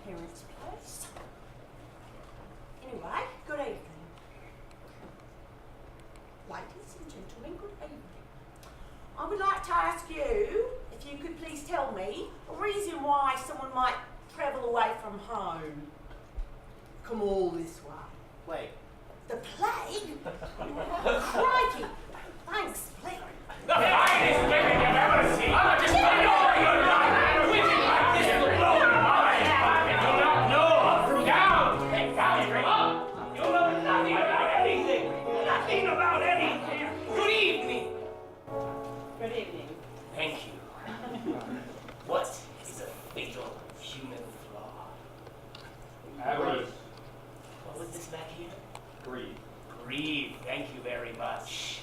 parents' place. Anyway, good evening. Ladies and gentlemen, good evening. I would like to ask you if you could please tell me a reason why someone might travel away from home. Come all this way. Wait. The plague? Crikey! Thanks, plague. The finest women you've ever seen! Just find over your life! Witching like this will blow your mind! And you'll not know! Down! Take down, straight up! You'll know nothing about anything! Nothing about anything! Good evening! Good evening. Thank you. What is a fatal human flaw? Greed. What was this back here? Greed. Greed. Thank you very much.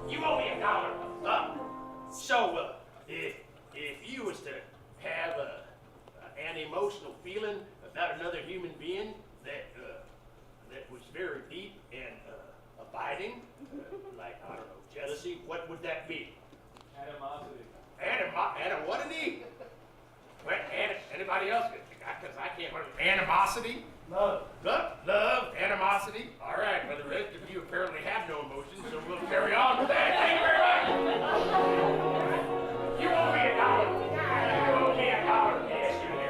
You owe me $1. So, if you was to have an emotional feeling about another human being that was very deep and abiding, like, I don't know, jealousy, what would that be? Animosity. What? Anybody else? Because I can't remember. Animosity? Love. Love, animosity. All right, well, the rest of you apparently have no emotions, so we'll carry on with that. Thank you very much. You owe me $1. You owe me $1. Yes, you do.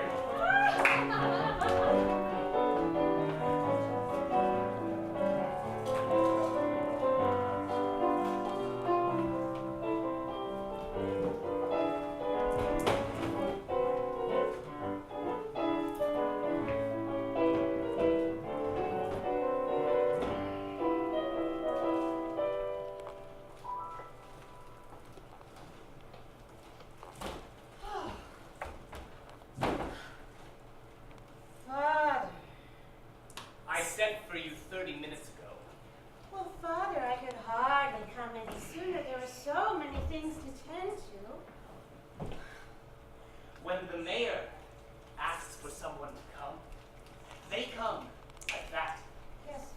Father. I sent for you 30 minutes ago. Well, Father, I could hardly come any sooner. There were so many things to tend to. When the mayor asks for someone to come, they come like that. Yes.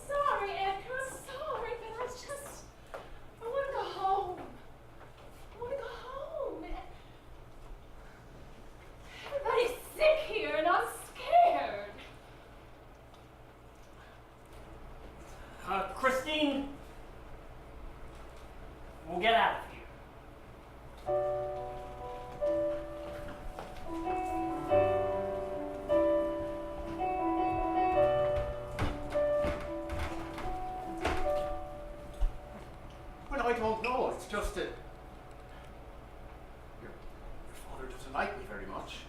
Sorry, Edgar, I'm sorry, but I want to go home. I want to go home. Everybody's sick here and I'm scared. Christine, we'll get out of here. Well, I don't know. It's just that your father doesn't like me very much.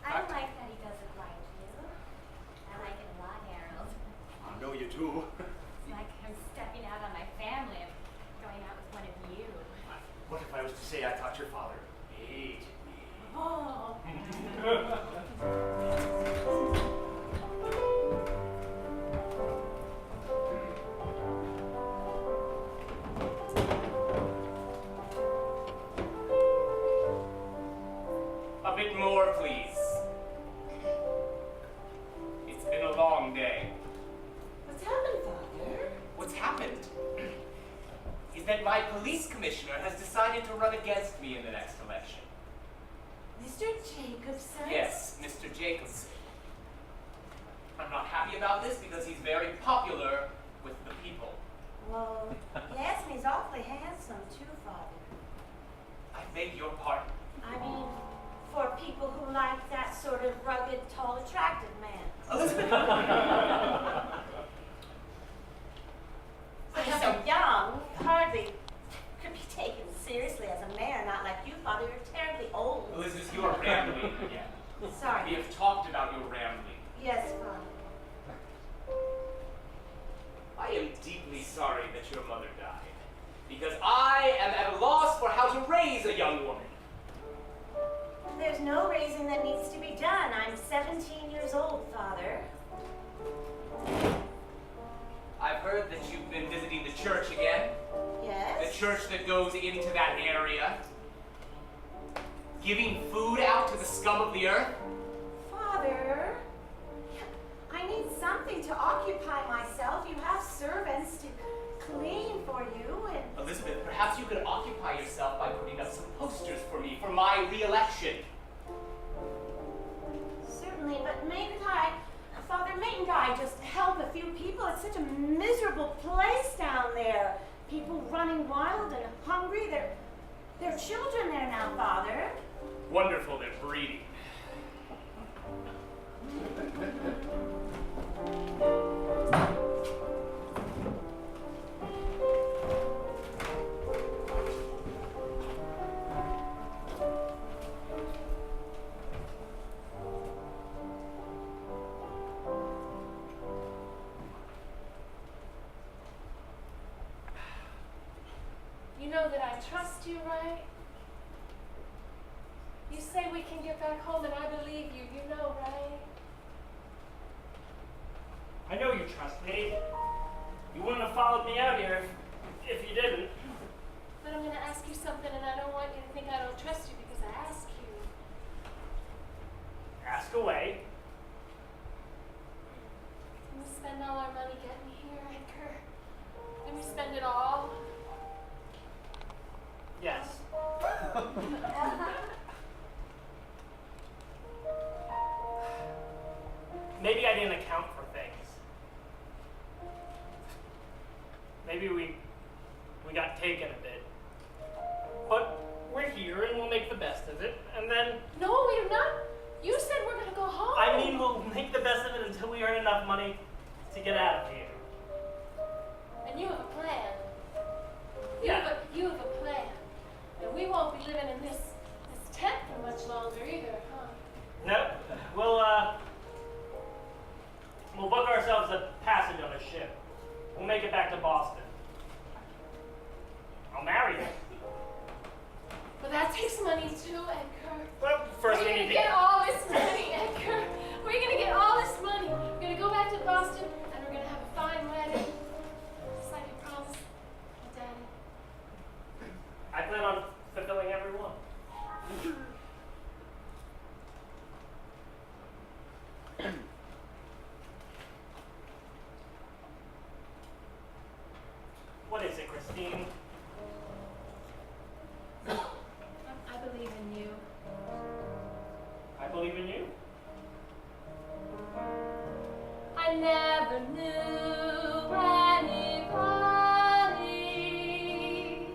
I like that he doesn't like you. I like it a lot, Harold. I know you do. It's like I'm stepping out on my family and going out with one of you. What if I was to say I thought your father hated me? Oh. A bit more, please. It's been a long day. What's happened, Father? What's happened is that my police commissioner has decided to run against me in the next election. Mr. Jacobson? Yes, Mr. Jacobson. I'm not happy about this because he's very popular with the people. Well, yes, and he's awfully handsome, too, Father. I beg your pardon. I mean, for people who like that sort of rugged, tall, attractive man. Elizabeth! But so young, hardly could be taken seriously as a mayor, not like you, Father. You're terribly old. Elizabeth, you are rambling again. Sorry. We have talked about your rambling. Yes, Father. I am deeply sorry that your mother died, because I am at a loss for how to raise a young woman. There's no raising that needs to be done. I'm 17 years old, Father. I've heard that you've been visiting the church again. The Yes? church that goes into that area. Giving food out to the scum of the earth. Father, I need something to occupy myself. You have servants to clean for you and... Elizabeth, perhaps you could occupy yourself by putting up some posters for me for my re-election. Certainly, but mayn't I, Father, mayn't I just help a few people? It's such a miserable place down there. People running wild and hungry. There are children there now, Father. Wonderful, they're breeding. You know that I trust you, right? You say we can get back home, and I believe you. You know, right? I know you trust me. You wouldn't have followed me out here if you didn't. But I'm going to ask you something, and I don't want you to think I don't trust you because I ask you. Ask away. Can we spend all our money getting here, Edgar? Can we spend it all? Yes. Maybe I didn't account for things. Maybe we got taken a bit. But we're here and we'll make the best of it. And then, No, we're not. You said we're going to go home. I mean, we'll make the best of it until we earn enough money to get out of here. And you have a plan. Yeah. You have a plan. And we won't be living in this tent for much longer either, huh? Nope. We'll book ourselves a passage on a ship. We'll make it back to Boston. I'll marry you. But that takes money too, Edgar. Well, first We're we gonna need get to... all this money, Edgar. We're gonna get all this money. We're gonna go back to Boston and we're gonna have a fine wedding. Just like you promised, Daddy. I plan on fulfilling every one. What is it, Christine? I believe in you. I believe in you. I never knew anybody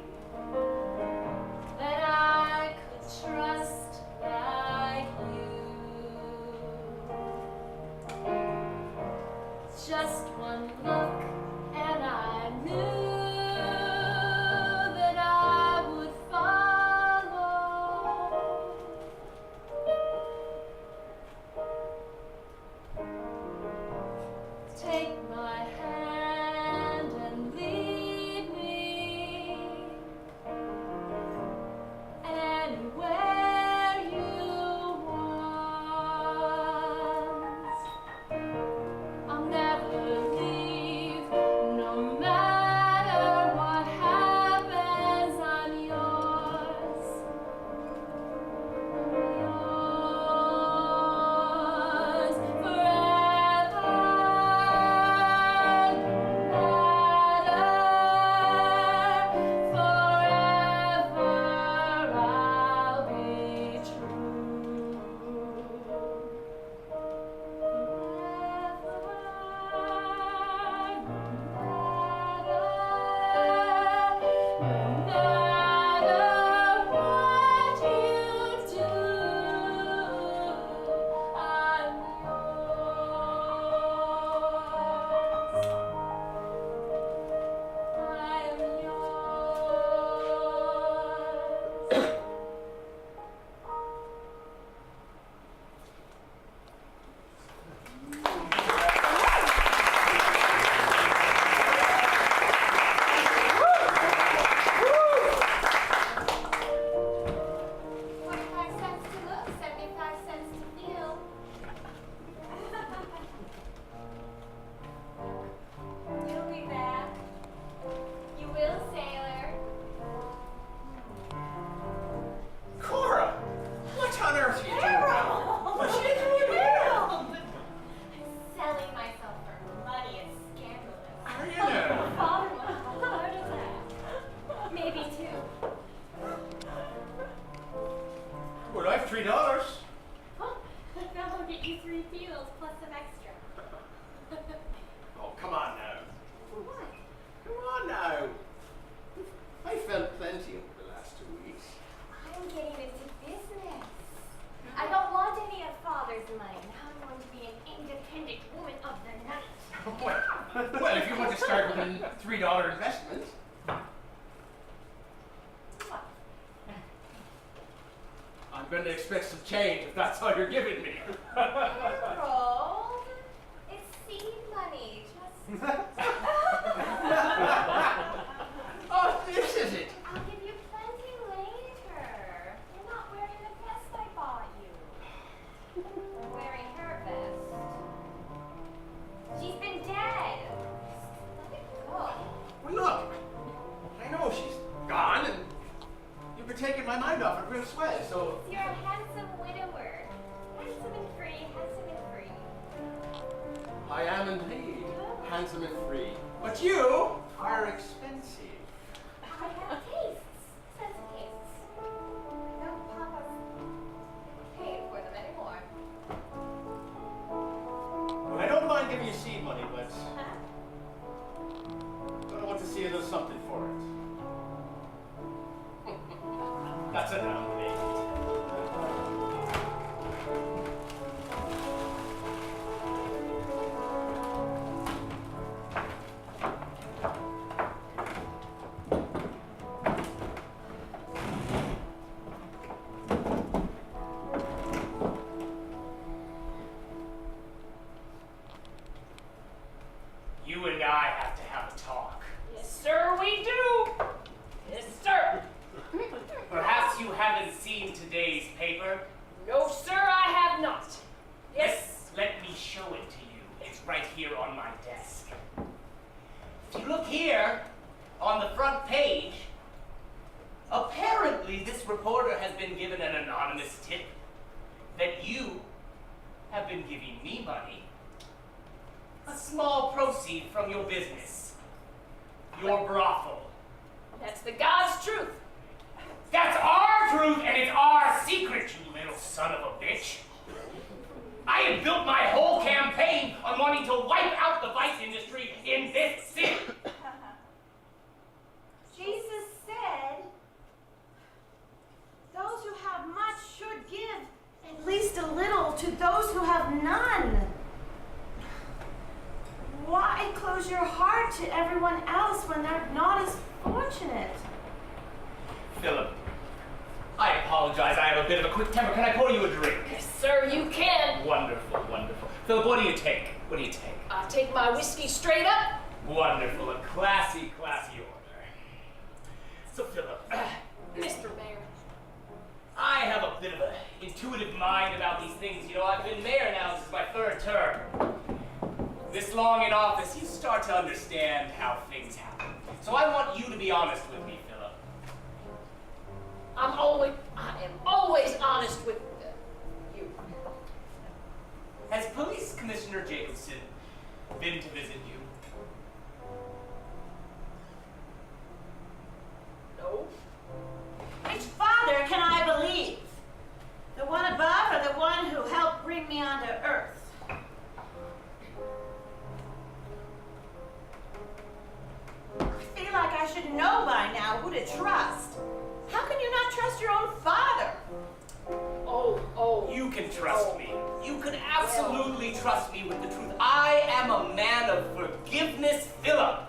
that I could trust like you. Just one look and I knew that I would follow. Take my hand and lead me anywhere you want. I'll never leave you 3 fields plus some extra. Oh, come on now. What? Come on now. I felt plenty over the last 2 weeks. I'm getting into business. I don't want any of Father's money. Now I'm going to be an independent woman of the night. Well, if you want to start with a $3 investment. What? I'm going to expect some change if that's all you're giving me. Harold, it's seed money. Just. Oh, this is it. I'll give you plenty later. You're not wearing the vest I bought you. You're wearing her vest. She's been dead. Let it go. Well, look. I know she's gone, and you've been taking my mind off it real swell, so... You're a handsome widower. Handsome and free, handsome and free. I am indeed handsome and free. But you are expensive. I have tastes. Sense of tastes. No Papa's paying for them anymore. Well, I don't mind giving you seed money, but Huh? I want to see a little something for it. That's enough, baby. You and I have to have a talk. Yes, sir, we do. Yes, sir. Perhaps you haven't seen today's paper. No, sir, I have not. Yes. Let me show it to you. It's right here on my desk. If you look here on the front page, apparently this reporter has been given an anonymous tip that you have been giving me money, a small proceed from your business, your brothel. That's the God's truth. That's our truth and it's our secret, you little son of a bitch. I have built my whole campaign on wanting to wipe out the vice industry in this city. Jesus said, those who have much should give at least a little to those who have none. Why close your heart to everyone else when they're not as fortunate? Philip, I apologize. I have a bit of a quick temper. Can I pour you a drink? Yes, sir, you can. Wonderful, wonderful. Philip, what do you take? What do you take? I'll take my whiskey straight up. Wonderful. A classy, classy order. So, Philip, Mr. Mayor. I have a bit of an intuitive mind about these things. You know, I've been mayor now. This is my 3rd term. This long in office, you start to understand how things happen. So I want you to be honest with me, Philip. I am always honest with you. Has Police Commissioner Jacobson been to visit you? No. Which father can I believe? The one above or the one who helped bring me onto earth? I feel like I should know by now who to trust. How can you not trust your own father? Oh. You can trust me. You can absolutely trust me with the truth. I am a man of forgiveness, Philip.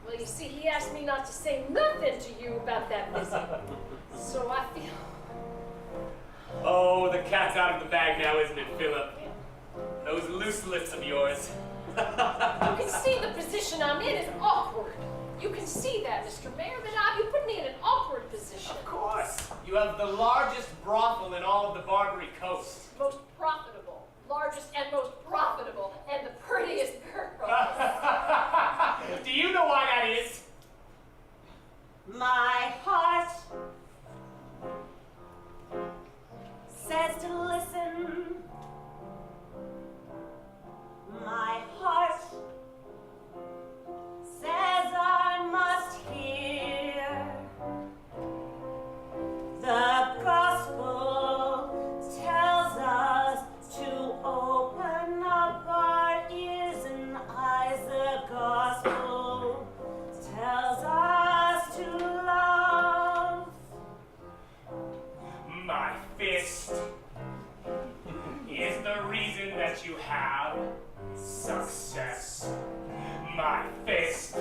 Well, you see, he asked me not to say nothing to you about that visit. So I feel... Oh, the cat's out of the bag now, isn't it, Philip? Those loose lips of yours. You can see the position I'm in is awkward. You can see that, Mr. Mayor, but you put me in an awkward position. Of course. You have the largest brothel in all of the Barbary coast. Most profitable, largest and most profitable, and the prettiest girl. Do you know why that is? My heart says to listen. My heart says I must hear. The gospel tells us success. My fist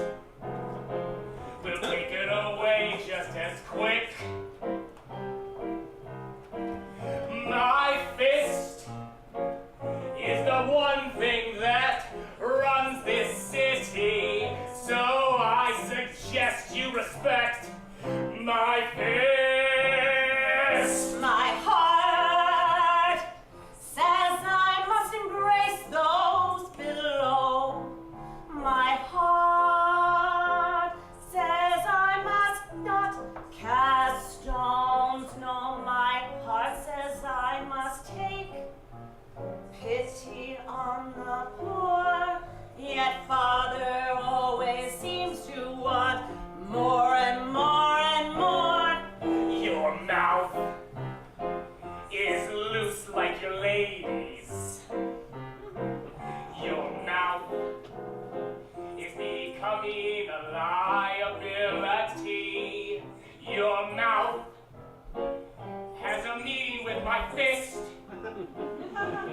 will take it away just as quick. My fist is the one thing that runs this city, so I suggest you respect my fist. My heart says I must embrace those below. My heart says I must not cast stones. No, my heart says I must take pity on the poor. Yet Father always seems to want more and more and more. Your mouth is loose like your lady's. Your mouth is becoming a liability. Your mouth has a meeting with my fist.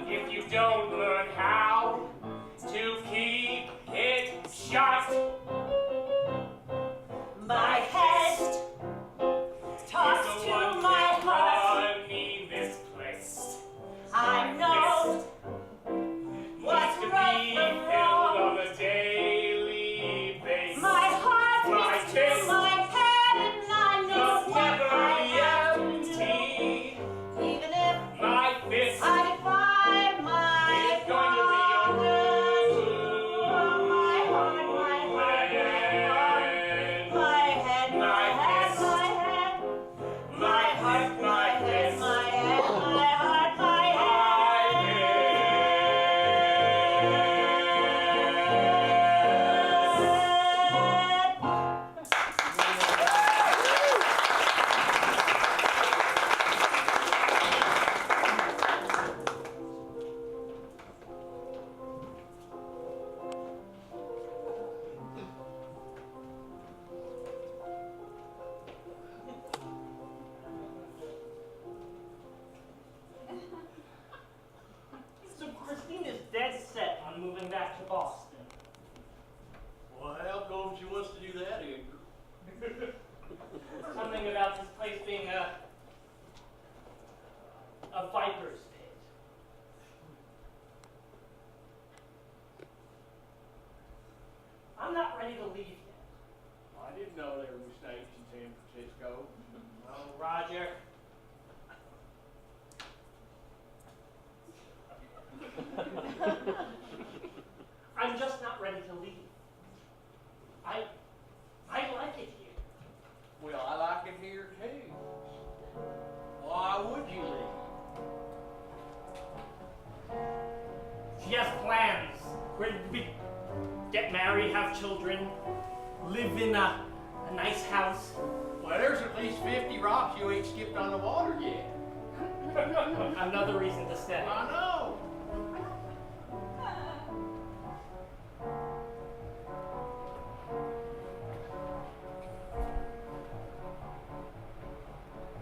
If you don't learn how to keep it shut, My head talks is the to one my thing heart. running this place. I know what's Needs to right be from filled wrong. on a daily basis. My heart My beats to fist my head, and I know must what never I be have to empty. do. Even if My fist I defy my is going to be your father too. My heart, my heart, my head, my head, my head. My heart, my head, my head, my heart, my So Christine is dead set on moving back to Boston. Well, how come she wants to do that, Edgar? Something about this place being a viper's pit. I'm not ready to leave yet. I didn't know there were snakes in San Francisco. Oh, Roger. I'm just not ready to leave. I like it here. Well, I like it here too. Why would you leave? She has plans. We get married, have children, live in a nice house. Well, there's at least 50 rocks you ain't skipped on the water yet. Another reason to stay. I know.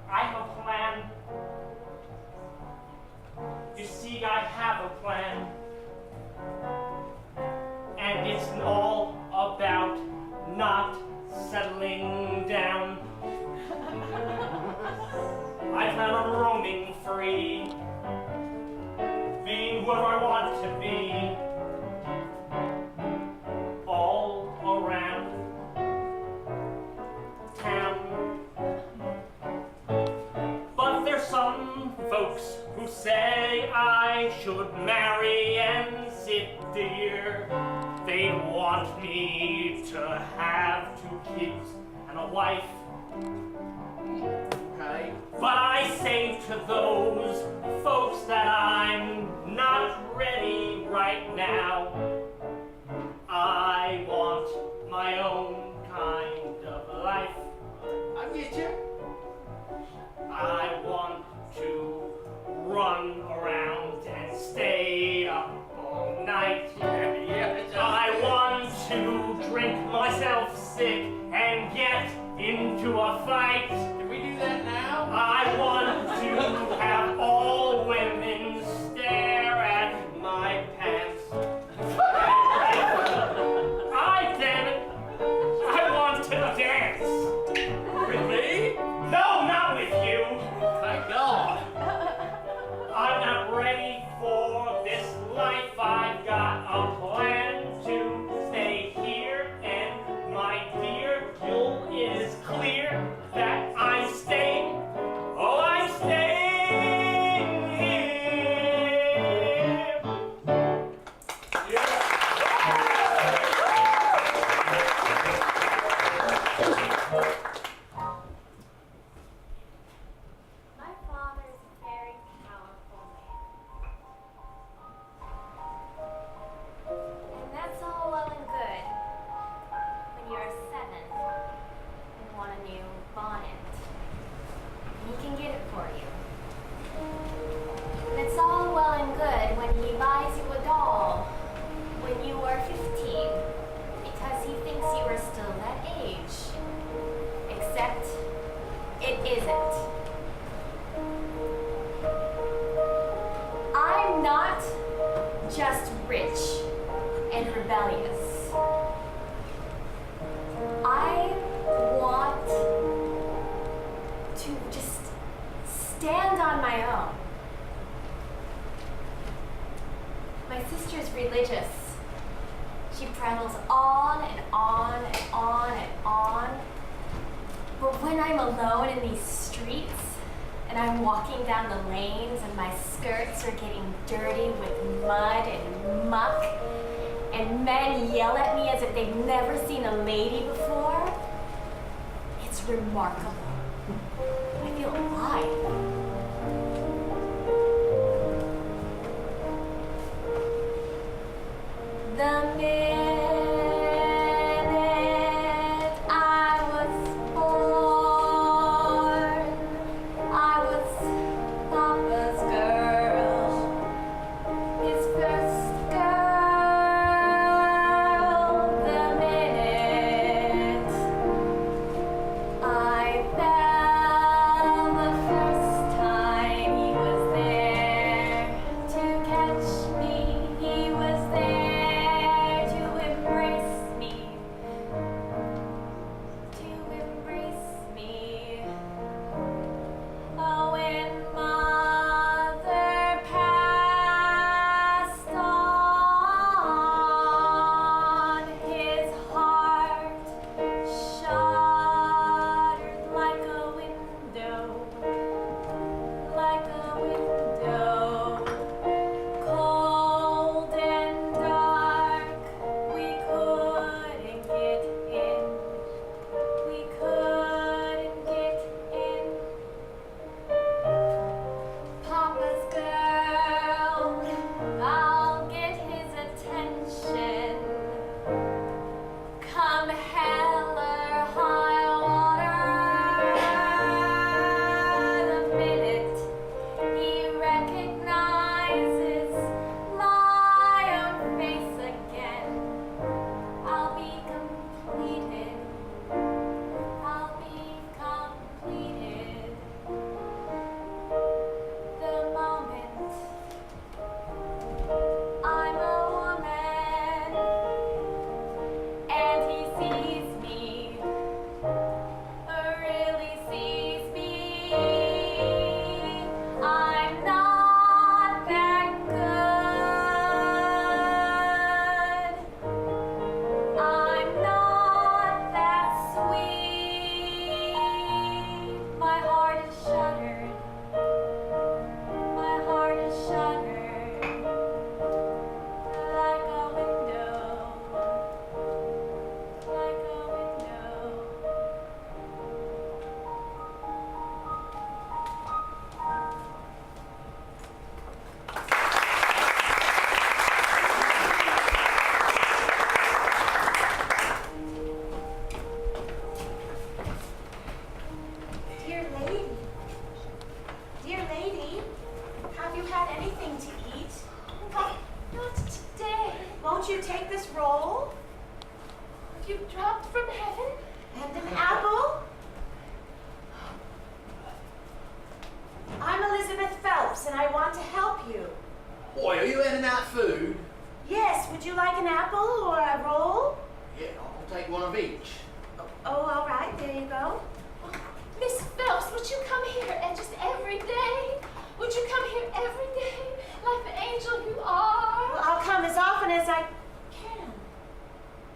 I have a plan. You see, I have a plan. And it's all about not settling down. I plan on roaming free, being whoever I want to be, all around town. But there's some folks who say I should marry and sit there. They want me to have 2 kids and a wife. Okay. But I say to those folks that I'm not ready right now. I want my own kind of life. I get you. I want to run around and stay up all night. I want to drink myself sick and get into a fight. Can we do that now? I want to have all women stare at my pants. not just rich and rebellious. I want to just stand on my own. My sister's religious. She prattles on and on and on and on. But when I'm alone in these streets and I'm walking down the lanes and my skirts are getting dirty with mud and muck and men yell at me as if they've never seen a lady before, it's remarkable. I feel alive. The minute I was born, I was Papa's girl, his first girl. The minute I fell the first time, he was there to catch me. He was there.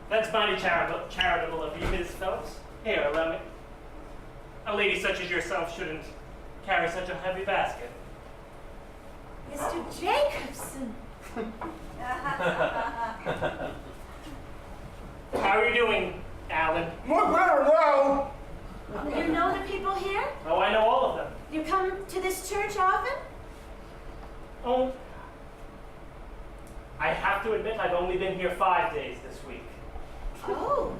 That's mighty charitable of you, Miss Phelps. Here, allow me. A lady such as yourself shouldn't carry such a heavy basket. Mr. Jacobson. How are you doing, Alan? Much better now. You know the people here? Oh, I know all of them. You come to this church often? Oh, I have to admit I've only been here 5 days this week. Oh.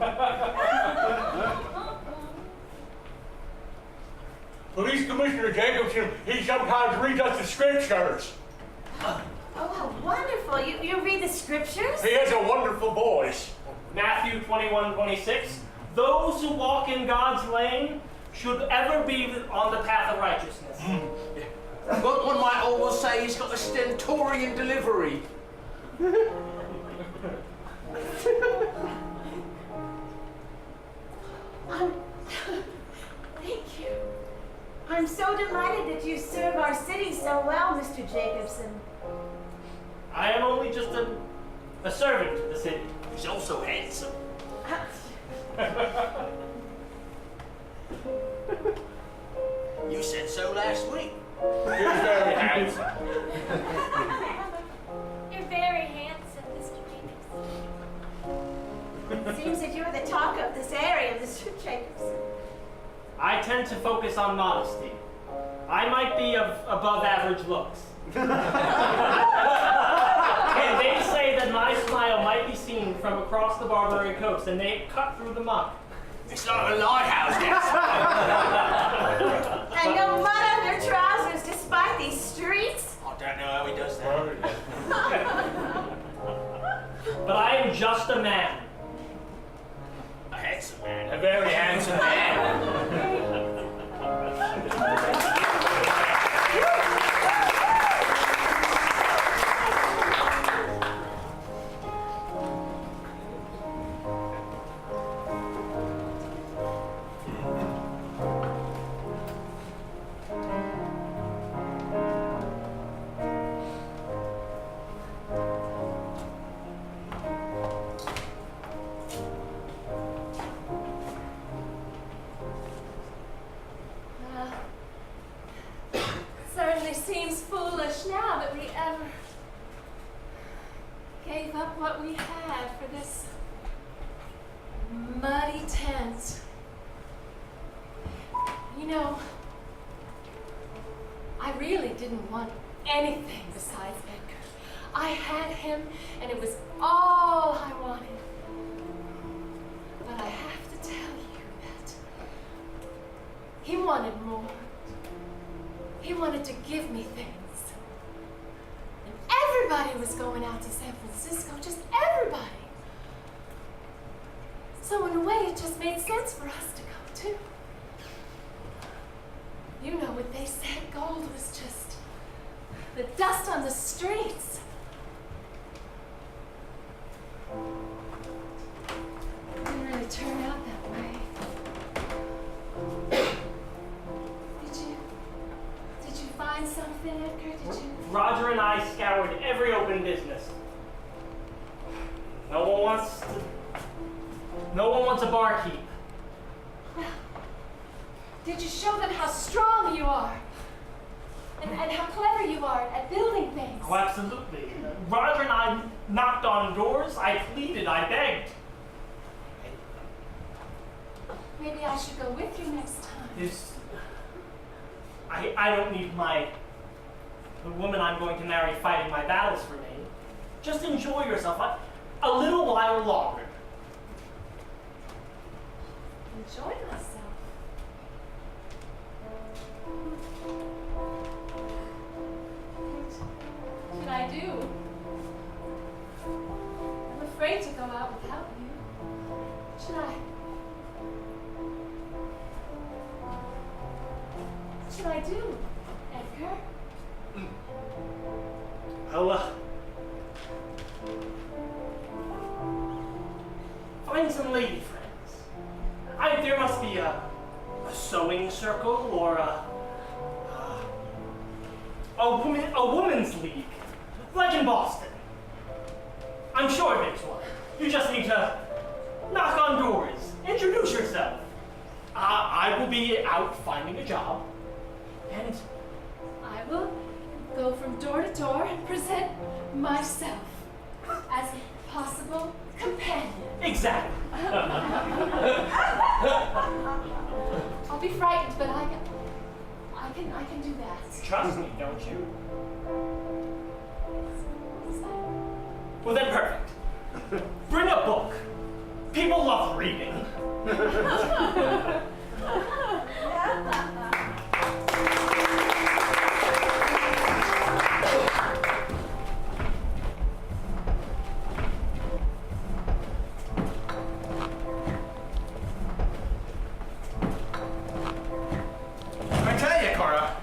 Police Commissioner Jacobson, he sometimes reads us the scriptures. Oh, how wonderful. You read the scriptures? He has a wonderful voice. Matthew 21:26. Those who walk in God's lane should ever be on the path of righteousness. But one might almost say he's got a stentorian delivery. Thank you. I'm so delighted that you serve our city so well, Mr. Jacobson. I am only just a servant to the city. He's also handsome. You said so last week. You're very handsome. You're very handsome, Mr. Jacobson. Seems that you're the talk of this area, Mr. Jacobson. I tend to focus on modesty. I might be of above average looks. And they say that my smile might be seen from across the Barbary coast, and they cut through the muck. It's like a lighthouse, yes. And no mud on your trousers despite these streets? I don't know how he does that. But I am just a man. A handsome man. A very handsome man. Certainly seems foolish now that we ever gave up what we had for this muddy tent. You know, I really didn't want anything besides Edgar. I had him, and it was all I wanted. But I have to tell you that he wanted more. He wanted to give me things. And everybody was going out to San Francisco, just everybody. So in a way, it just made sense for us to go too. You know what they said, gold was just the dust on the streets. It didn't really turn out that way. Did you find something, Edgar? Did you? Roger and I scoured every open business. No one wants a barkeep. Well, did you show them how strong you are? And how clever you are at building things? Oh, absolutely. Roger and I knocked on doors. I pleaded. I begged. Maybe I should go with you next time. I don't need the woman I'm going to marry fighting my battles for me. Just enjoy yourself a little while longer. Enjoy myself. What should I do? I'm afraid to go out without you. What should I do, Edgar? Find some lady friends. There must be a sewing circle or a women's league, like in Boston. I'm sure there's one. You just need to knock on doors, introduce yourself. I will be out finding a job, and I will go from door to door and present myself as a possible companion. exactly. I'll be frightened, but I can do that. Trust me, don't you? So, Well then, perfect. Bring a book. People love reading. I tell you, Cora,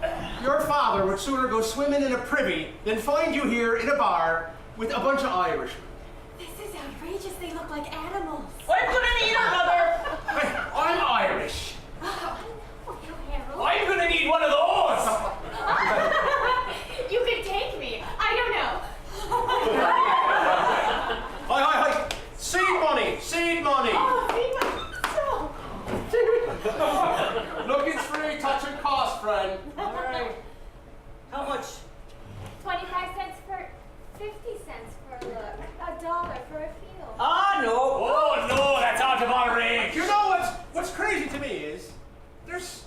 your father would sooner go swimming in a privy than find you here in a bar with a bunch of Irish. This is outrageous. They look like animals. I'm gonna need another. I'm Irish. Oh, you Harold. I'm gonna need one of those. You could take me. I don't know. Hi. Seed money, seed money. Oh, Look, it's free, touch and cost, friend. All right. How much? 25 cents for 50 cents for a look. $1 for a feel. Ah, no. Oh no, that's out of our range. You know what's crazy to me is there's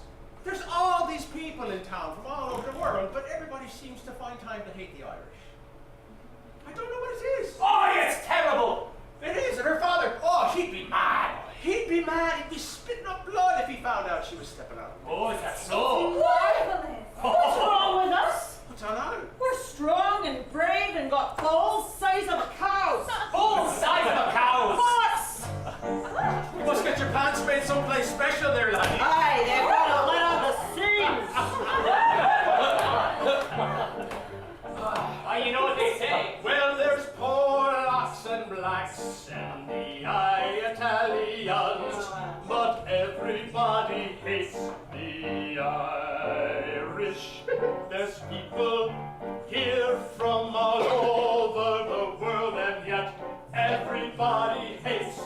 all these people in town from all over the world, but everybody seems to find time to hate the Irish. I don't know what it is. Oh, it's terrible. It is, and her father, he'd be mad. He'd be mad. He'd be spitting up blood if he found out she was stepping out. Oh, is that so? Marvelous. What's wrong with us? What's on now? We're strong and brave and got balls size of cows. Full size of a cow. Horse! You must get your pants made someplace special there, laddie. Aye, they've got to let out the seams. You know what they say. Well, there's Polacks and blacks and the Italians, but everybody hates the Irish. There's people here from all over the world, and yet everybody hates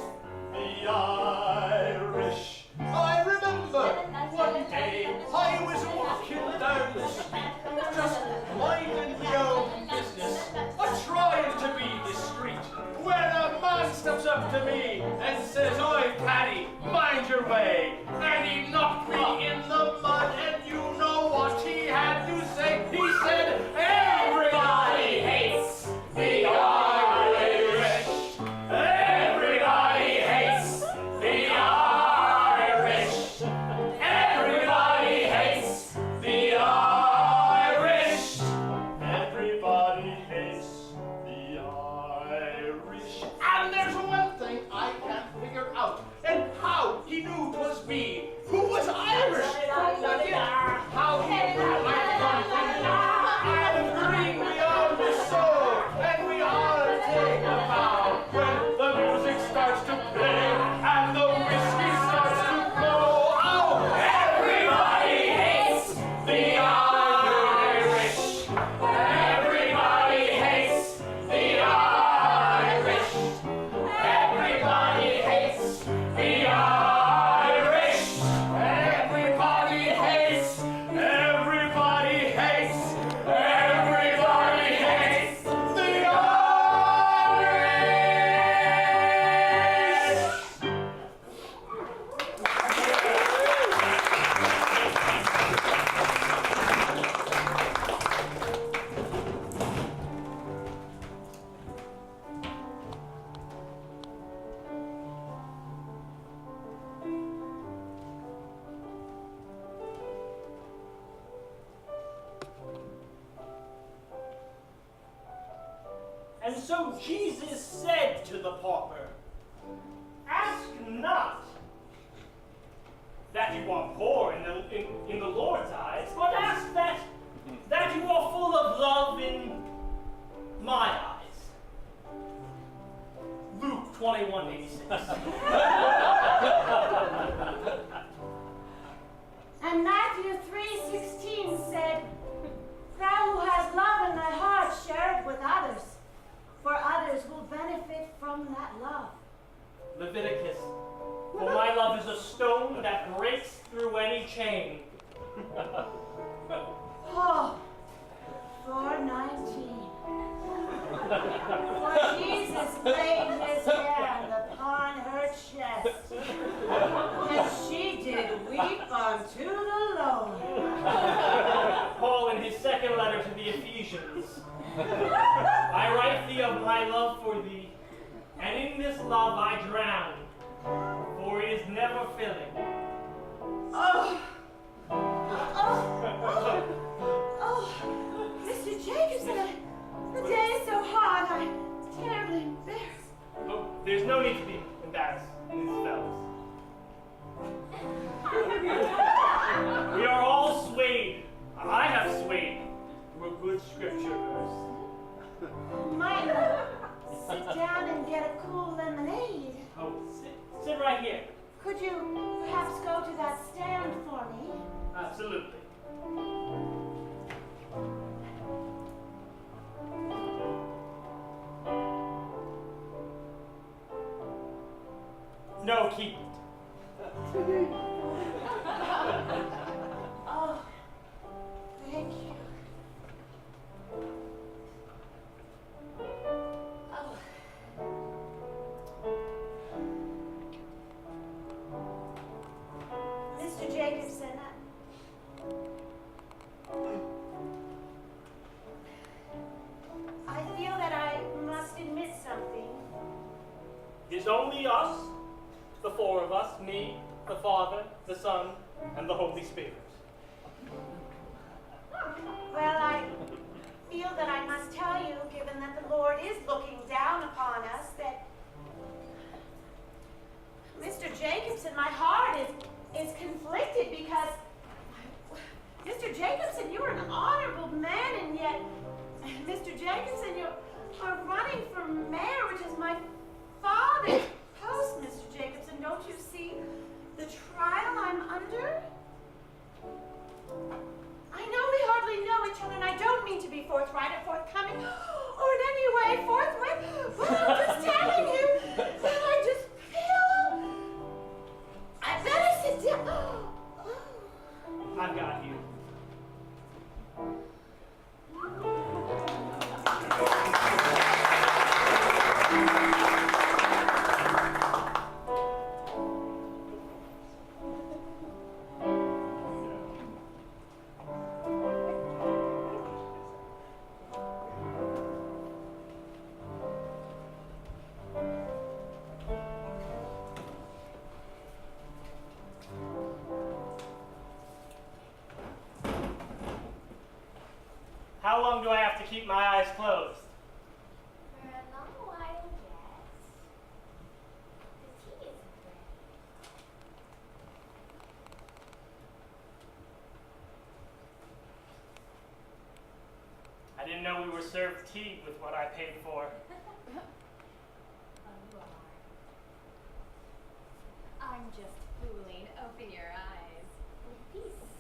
the Irish. I remember one day I was walking down the street, just minding my own business, trying to be discreet, when a man steps up to me and says, "Oi, Paddy, mind your way," and he knocked me in the mud, and you know what he had to say? He said, "Everybody hates the Irish. Everybody hates the Irish. Everybody hates the Irish. Everybody hates the Irish." And there's one thing I can't figure out, and how he knew 'twas me who was Irish from the get. How he knew my country and bring me on the soul, and we all take a bow when the music starts to play and the whiskey starts to flow. Oh, everybody hates the Irish. Everybody hates the Irish. Everybody hates the Irish. Everybody hates. Everybody hates. Everybody hates the And so Jesus said to the pauper, "Ask not that you are poor in the Lord's eyes, but ask that you are full of love in my eyes." Luke 21:86. And Matthew 3:16 said, "Thou who hast love in thy heart, share it with others, for others will benefit from that love." Leviticus, "For my love is a stone that breaks through any chain." Oh, 4:19. For Jesus laid his hand upon her chest, and she did weep unto the Lord. Paul in his second letter to the Ephesians, "I write thee of my love for thee, and in this love I drown, for it is never filling." Oh, Mr. Jacobson, the day is so hot, I'm terribly embarrassed. Oh, there's no need to be embarrassed, Mrs. Fellows. We are all swayed. I have swayed good scripture verse. Might sit down and get a cool lemonade. Oh, sit right here. Could you perhaps go to that stand for me? Absolutely. No, keep it. Oh, thank you. Oh. Mr. Jacobson, I feel that I must admit something. It's only us, the four of us, me, the Father, the Son, and the Holy Spirit. Well, I feel that I must tell you, given that the Lord is looking down upon us, that Mr. Jacobson, my heart is conflicted because, Mr. Jacobson, you are an honorable man, and yet, Mr. Jacobson, you are running for mayor, which is my father's post, Mr. Jacobson. Don't you see the trial I'm under? I know we hardly know each other, and I don't mean to be forthright or forthcoming, or in any way forthwith, but I'm just telling you that I just feel I better sit down. I've got you. How long do I have to keep my eyes closed? For a long while yet. The tea isn't ready. I didn't know we were served tea with what I paid for. Oh, you are. I'm just fooling. Open your eyes. We feast.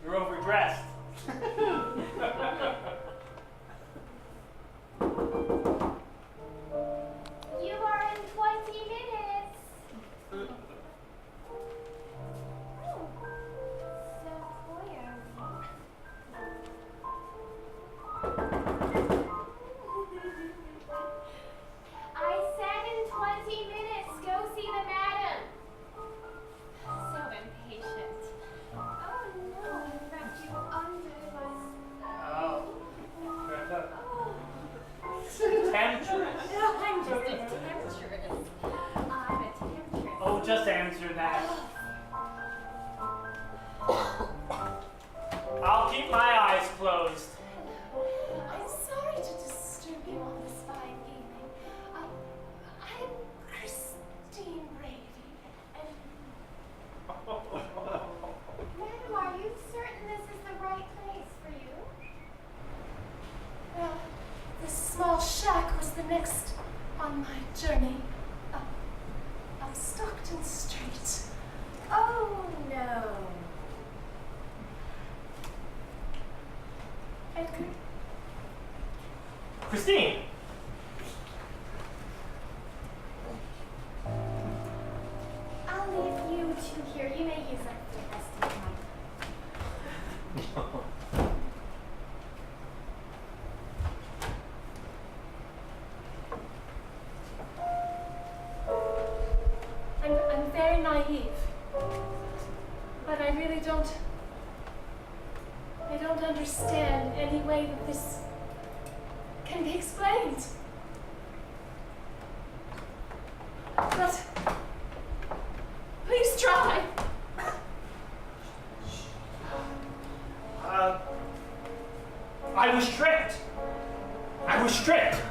You're overdressed. You are in 20 minutes. Oh, so coy of you. I said in 20 minutes, go see the madam. So impatient. Oh no, I wrapped you under my... Oh. Oh. Temptress. I'm just a temptress. I'm a temptress. Oh, just answer that. I'll keep my eyes closed. I'm sorry to disturb you on this fine evening. I'm Christine Brady, and Madam, are you certain this is the right place for you? well, this small shack was the next on my journey up Stockton Street. Oh no. Edgar, Christine! I'll leave you two here. You may use up the rest of my I'm very naive, but I really don't understand any way that this can be explained. But please try. I was tricked.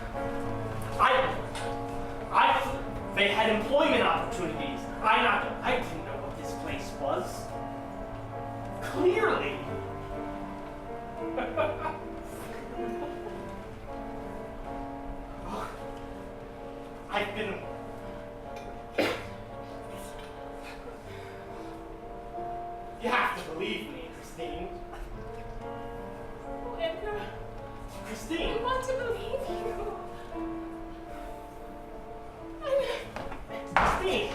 They had employment opportunities. I didn't know what this place was. clearly. I've been... You have to believe me, Christine. Oh, Edgar, Christine. I want to believe you. Christine!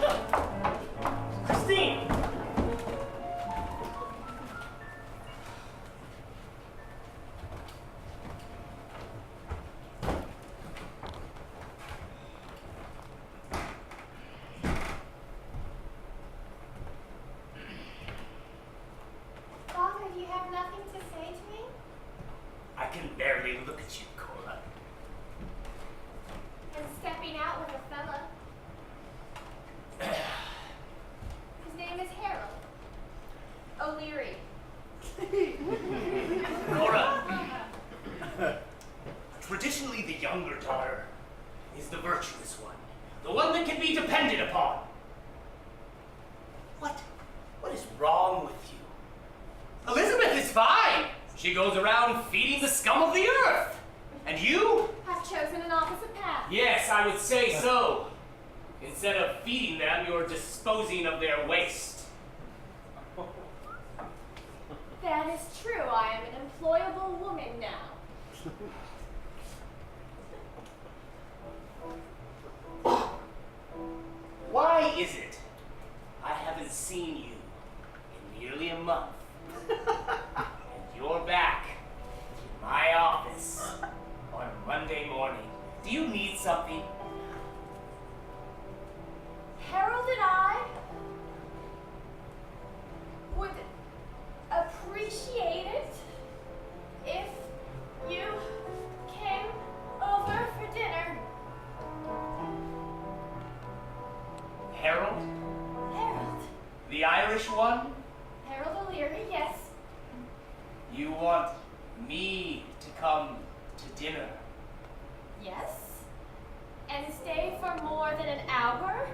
Christine! Father, do you have nothing to say to me? I can barely look at you, Cora. I'm stepping out with a fella. His name is Harold O'Leary. Cora! Traditionally, the younger daughter is the virtuous one, the one that can be depended upon. What is wrong with you? Elizabeth is fine. She goes around feeding the scum of the earth. And you? I've chosen an opposite path. Yes, I would say so. Instead of feeding them, you're disposing of their waste. That is true. I am an employable woman now. Why is it I haven't seen you in nearly a month? And you're back in my office on a Monday morning. Do you need something? Harold and I would appreciate it if you came over for dinner. Harold? Harold. The Irish one? Harold O'Leary, yes. You want me to come to dinner? Yes. And stay for more than an hour?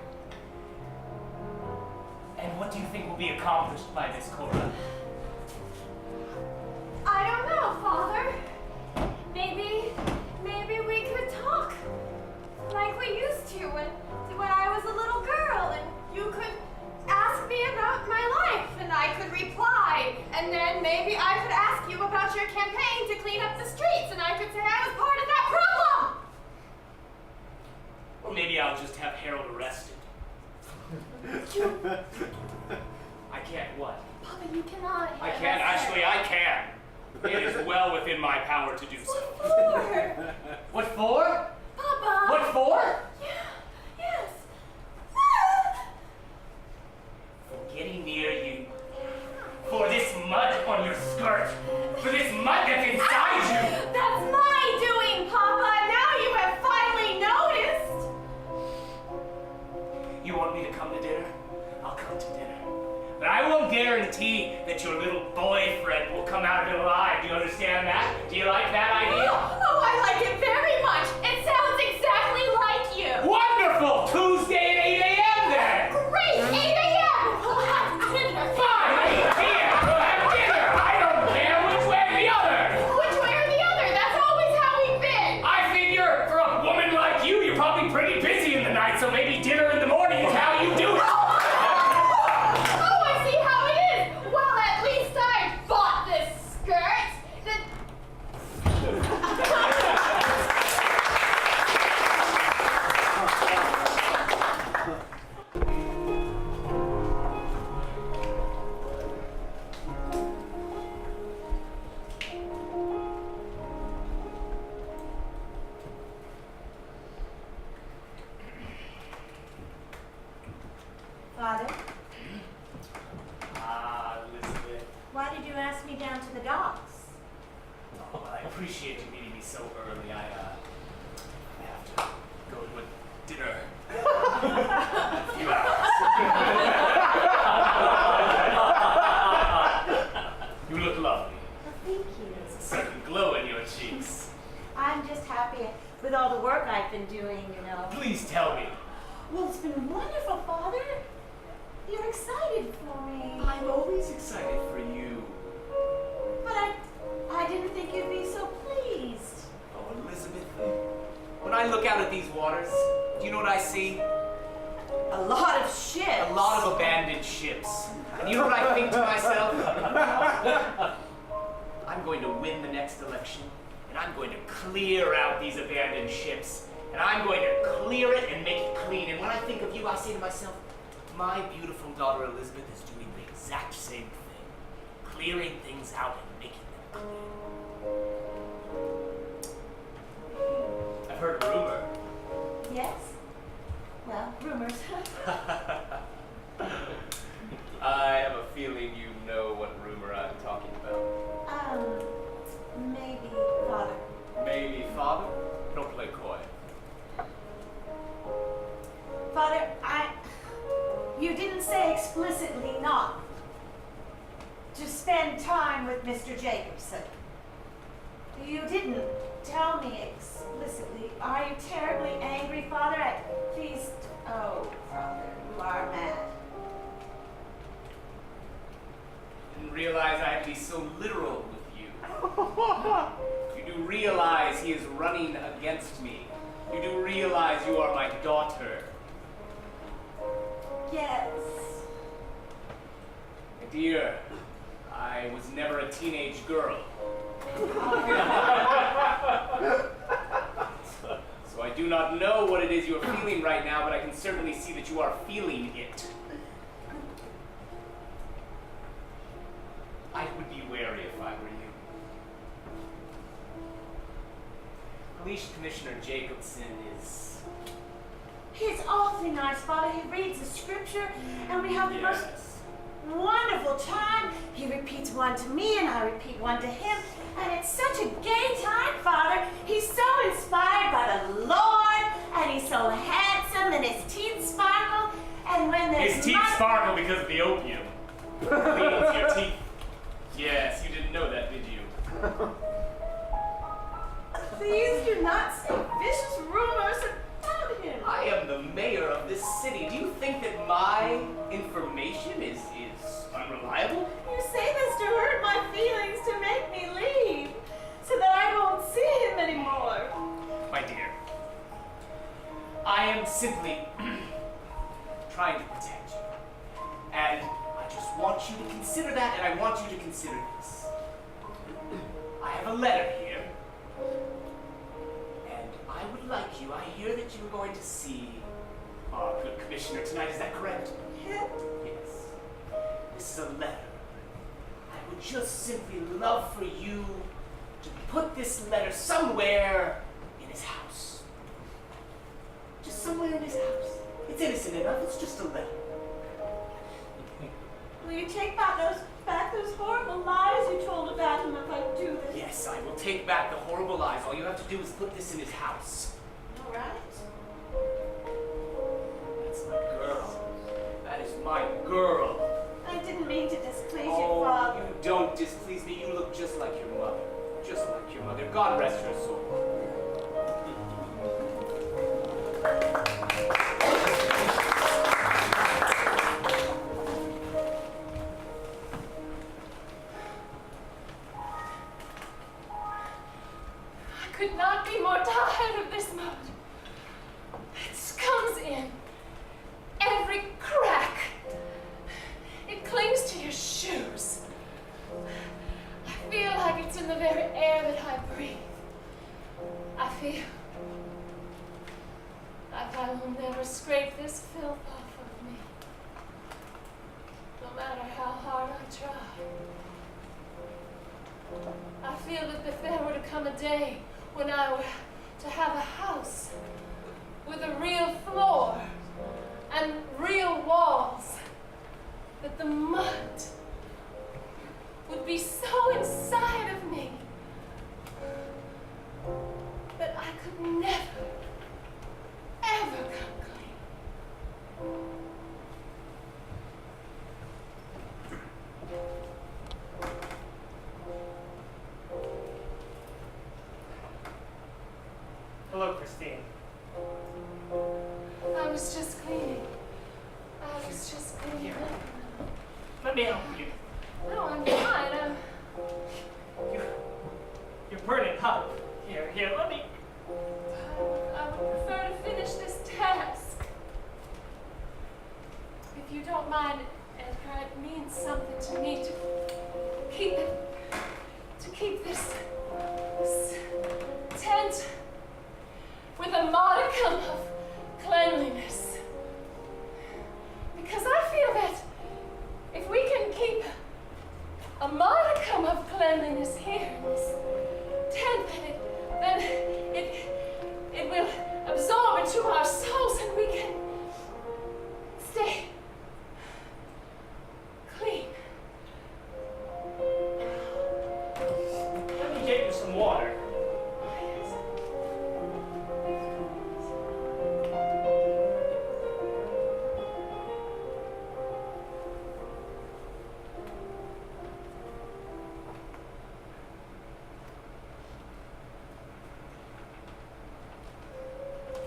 And what do you think will be accomplished by this, Cora? I don't know, Father. Maybe we could talk like we used to when I was a little girl, and you could ask me about my life, and I could reply, and then maybe I could ask you about your campaign to clean up the streets, and I could say I was part of that problem. Or maybe I'll just have Harold arrested. I can't what? Papa, you cannot. I can, actually, I can. It is well within my power to do so. What for? What for? Papa. What for? Yeah. Yes. For getting near you. For this mud on your skirt. For this mud that's inside you. That's my doing, Papa. Now you have finally noticed. You want me to come to dinner? I'll come to dinner. But I won't guarantee that your little boyfriend will come out of it alive. Do you understand that? Do you like that idea? Oh, I like it very much. It sounds exactly like you. Wonderful! Tuesday at 8 a.m. then! Great! 8 a.m. We'll have dinner. Fine! 8 p.m. We'll have dinner! I don't care which way or the other! Which way or the other? That's always how we've been. I figure for a woman like you, you're probably pretty busy in the night, so maybe dinner in the morning is how you do it. Oh, I see how it is. Well, at least I bought this skirt. Father, Elizabeth. why did you ask me down to the docks? Oh, well, I appreciate you meeting me so early. I have to go to a dinner. In a few hours. You look lovely. Well, thank you. There's a certain glow in your cheeks. I'm just happy with all the work I've been doing, you know. Please tell me. Well, it's been wonderful, Father. You're excited for me. I'm always excited for you. look out at these waters, do you know what I see? A lot of ships. A lot of abandoned ships. And you know what I think to myself? I'm going to win the next election, and I'm going to clear out these abandoned ships, and I'm going to clear it and make it clean. And when I think of you, I say to myself, my beautiful daughter Elizabeth is doing the exact same thing, clearing things out and making them clean. I've heard a rumor. Yes. Well, rumors. I have a feeling you know what rumor I'm talking about. Maybe father. Maybe father? Don't play coy. Father, you didn't say explicitly not to spend time with Mr. Jacobson. You didn't tell me explicitly. Are you terribly angry, Father? Please, oh, Father, you are mad. Didn't realize I had to be so literal with you. You do realize he is running against me. You do realize you are my daughter. Yes. My dear, I was never a teenage girl. So I do not know what it is you are feeling right now, but I can certainly see that you are feeling it. I would be wary if I were you. Police Commissioner Jacobson is... He's awfully nice, Father. He reads the scripture, and we have the most wonderful time. He repeats one to me, and I repeat one to him, and it's such a gay time, Father. He's so inspired by the Lord, and he's so handsome, and his teeth sparkle, and when there's His teeth sparkle because of the opium. Cleans your teeth. Yes, you didn't know that, did you? Please do not say vicious rumors about him. I am the mayor of this city. Do you think that my information is unreliable? You say this to hurt my feelings, to make me leave, so that I won't see him anymore. My dear, I am simply trying to protect you. And I just want you to consider that, and I want you to consider this. I have a letter here, and I would like you, I hear that you're going to see our good commissioner tonight, is that correct? Yeah. Yes. This is a letter. I would just simply love for you to put this letter somewhere in his house. Just somewhere in his house. It's innocent enough, it's just a letter. Will you take back those horrible lies you told about him if I do this? Yes, I will take back the horrible lies. All you have to do is put this in his house. All right. That's my girl. That is my girl. I didn't mean to displease you, Oh, Father. you don't displease me. You look just like your mother. Just like your mother. God rest her soul. I could not be more tired of this mud. It comes in every crack. It clings to your shoes. I feel like it's in the very air that I breathe. I feel like I will never scrape this filth off of me, no matter how hard I try. I feel that if there were to come a day when I were to have a house with a real floor and real walls, that the mud would be so inside of me that I could never, ever come clean. Hello, Christine. I was just cleaning. I was just cleaning up. Let me help you. No, I'm fine. You're burning hot. Here, let me. I I would prefer to finish this task. If you don't mind, Edgar, it means something to me to keep this tent with a modicum of cleanliness. Because I feel that if we can keep a modicum of cleanliness here in this tent, then it will absorb into our souls and we can stay clean. Let me get you some water.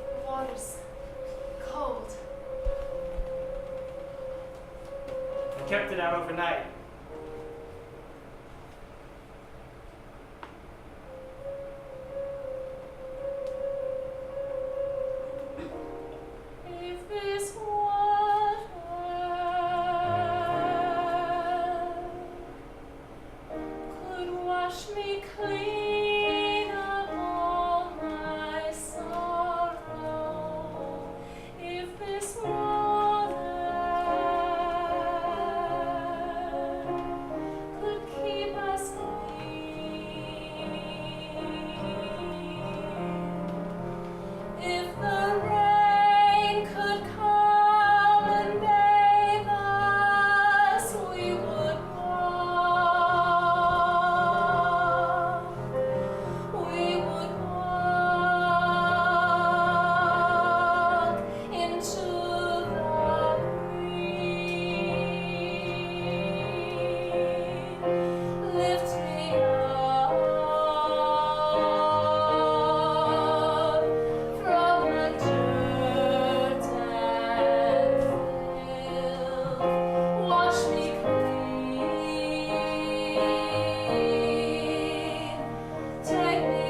The water's cold. I kept it out overnight. If this water could wash me clean of all my sorrow, if this water could keep us clean, if the rain could come and bathe us, we would walk. We would walk into the green. Lift me up from the dirt and filth. Wash me clean. Take me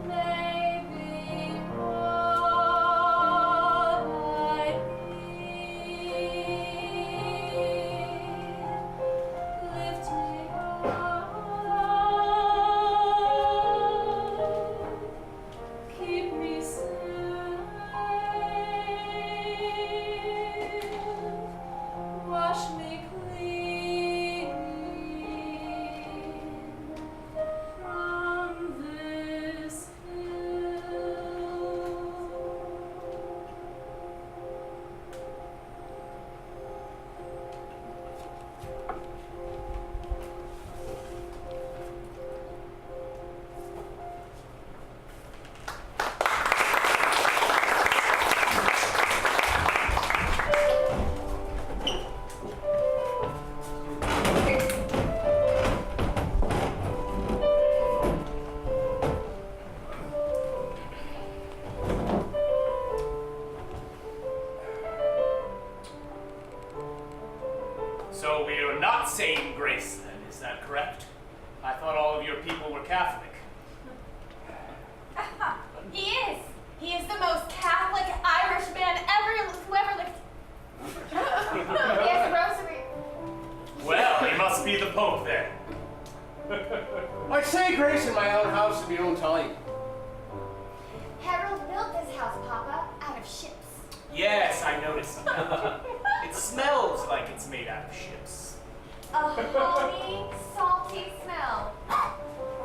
maybe all I need. Lift me up, keep me safe, wash me clean from this hill. So we are not saying grace then, is that correct? I thought all of your people were Catholic. He is. He is the most Catholic Irish man who ever lived. He has a rosary. Well, he must be the Pope then. I say grace in my own house in my own time. Harold built this house, Papa, out of ships. Yes, I noticed that. It smells like it's made out of ships. A holy, salty smell.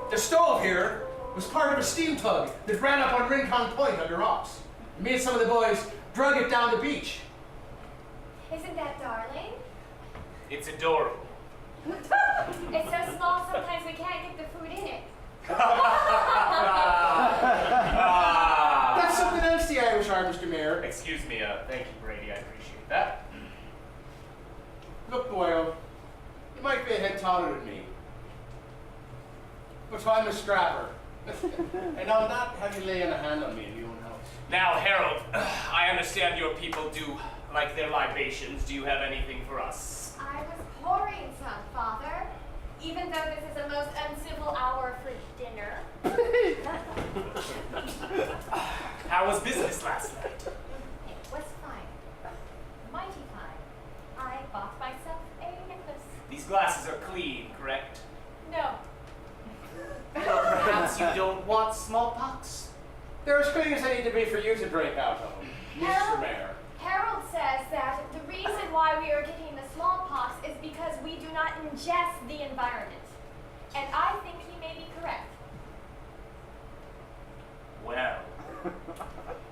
The stove here was part of a steam tug that ran up on Rincon Point under rocks. Me and some of the boys drug it down the beach. Isn't that darling? It's adorable. It's so small sometimes we can't get the food in it. That's something else the Irish are, Mr. Mayor. Excuse me, thank you, Brady, I appreciate that. Look, Boyle, you might be a head taller than me. But But I'm a scrapper. And I'll not have you laying a hand on me in your own house. Now, Harold, I understand your people do like their libations. Do you have anything for us? I was pouring some, Father. Even though this is a most uncivil hour for dinner. How was business last night? It was fine. Mighty fine. I bought myself a necklace. These glasses are clean, correct? No. Well, perhaps you don't want smallpox? They're as clean as they need to be for you to drink out of, Mr. Mayor. Harold says that the reason why we are getting the smallpox is because we do not ingest the environment. And I think he may be correct. Well,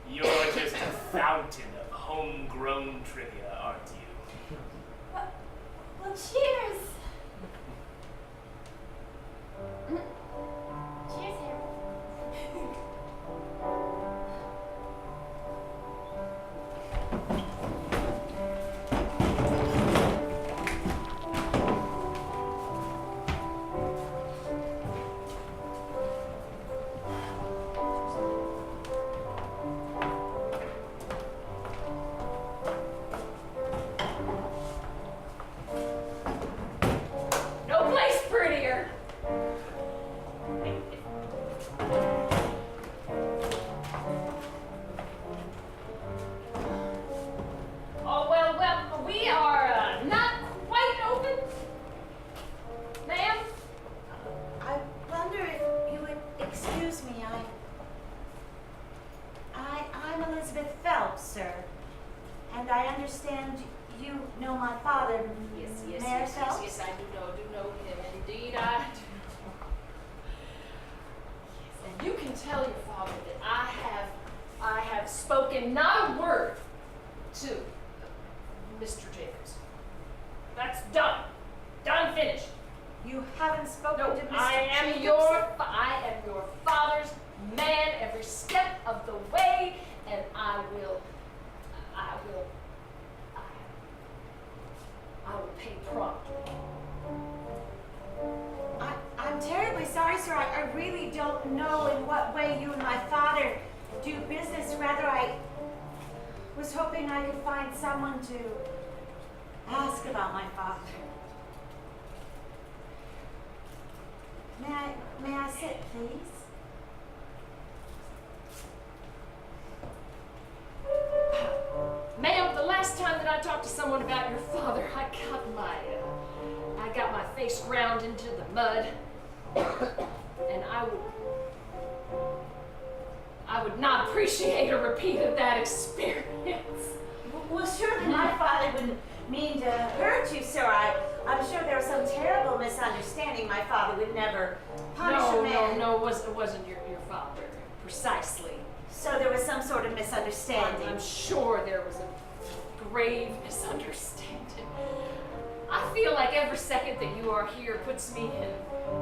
you're just a fountain of homegrown trivia, aren't you? Well, cheers! Cheers, Harold. No place prettier. Oh, well, we are not quite open. Ma'am? I wonder if you would excuse me. I'm Elizabeth Phelps, sir. And I understand you know my father, Mayor Phelps? Yes, I do know him. Indeed, I do. Yes, and you can tell your father that I have spoken not a word to Mr. Jacobs. That's done. Done, finished. You haven't spoken No, to Mr. I am Jacobs? your father's man every step of the way, and I will pay promptly. I'm terribly sorry, sir. I really don't know in what way you and my father do business. Rather, I was hoping I could find someone to ask about my father. May I sit, please? Ma'am, the last time that I talked to someone about your father, I got my face ground into the mud, and I would not appreciate a repeat of that experience. Well, surely my father wouldn't mean to hurt you, sir. I'm sure there was some terrible misunderstanding. My father would never punish a man. No, it wasn't your father, precisely. So there was some sort of misunderstanding. I'm sure there was a grave misunderstanding. I feel like every second that you are here puts me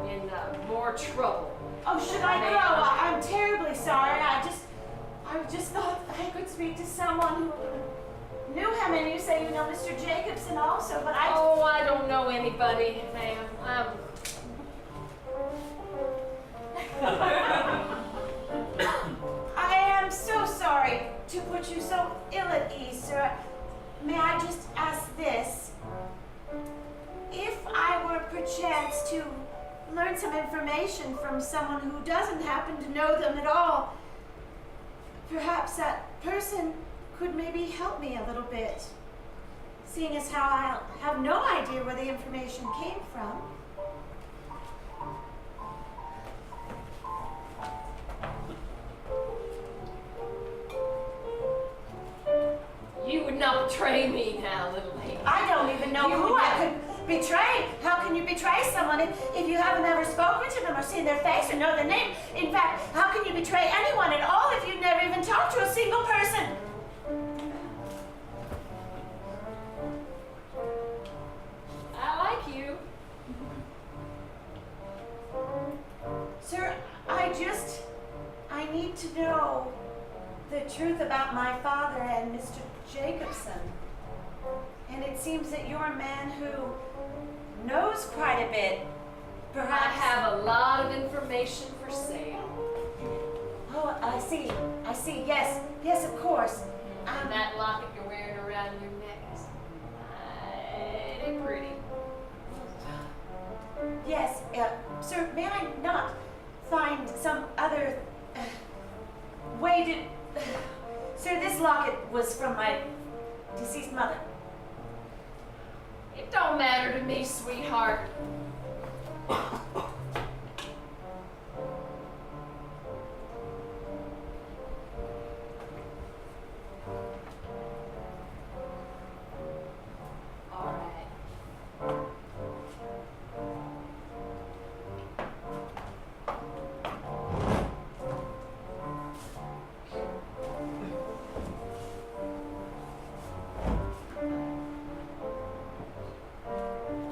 in more trouble. Oh, should I go? I'm terribly sorry. I just thought I could speak to someone who knew him, and you say you know Mr. Jacobson also, but I... Oh, I don't know anybody, ma'am. I am so sorry to put you so ill at ease, sir. May I just ask this? If I were perchance to learn some information from someone who doesn't happen to know them at all, perhaps that person could maybe help me a little bit, seeing as how I have no idea where the information came from. You would not betray me now, little lady. I don't even know who I could betray. How can you betray someone if you haven't ever spoken to them or seen their face or know their name? In fact, how can you betray anyone at all if you've never even talked to a single person? I like you. Sir, I need to know the truth about my father and Mr. Jacobson. And it seems that you're a man who knows quite a bit Perhaps. I have a lot of information for sale. Oh, I see. Yes, yes, of course. And that locket you're wearing around your neck is mighty pretty. Yes, sir, may I not find some other way to... Sir, this locket was from my deceased mother. It don't matter to me, sweetheart. All right.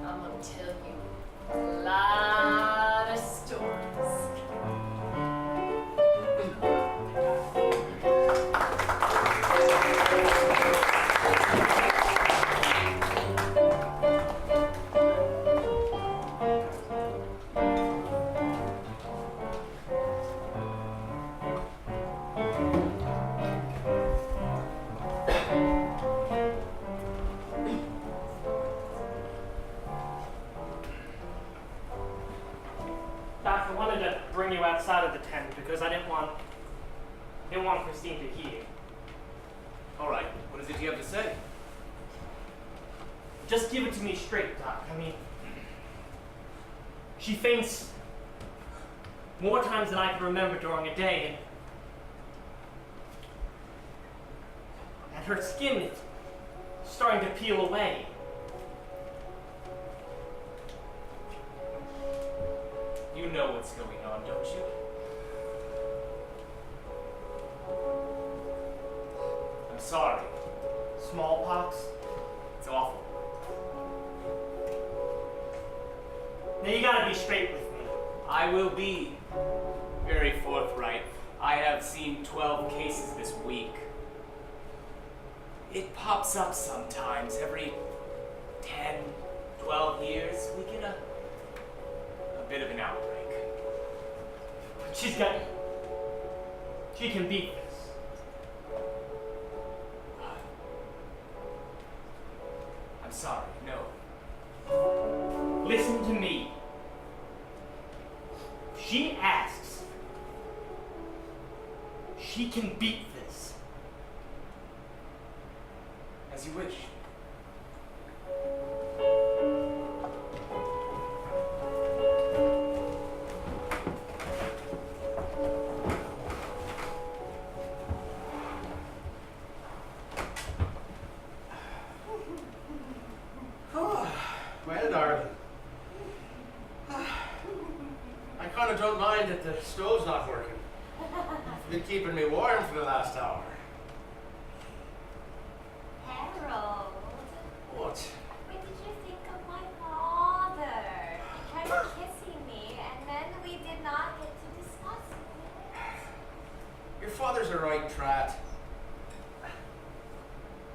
I'm gonna tell you a lot of stories. Doc, I wanted to bring you outside of the tent because I didn't want Christine to hear. All right, what is it you have to say? Just give it to me straight, Doc. I mean, she faints more times than I can remember during a day, and her skin is starting to peel away. You know what's going on, don't you? I'm sorry. Smallpox. It's awful. Now you gotta be straight with me. I will be very forthright. I have seen 12 cases this week. It pops up sometimes. Every 10, 12 years, we get a bit of an outbreak. She can beat this. I'm sorry, no. Listen to me. She asks. She can beat this. As you wish. Well, darling. I kind of don't mind that the stove's not working. It's been keeping me warm for the last hour. Harold, What? what did you think of my father? He kept kissing me, and then we did not get to discuss it. Your father's a right trat.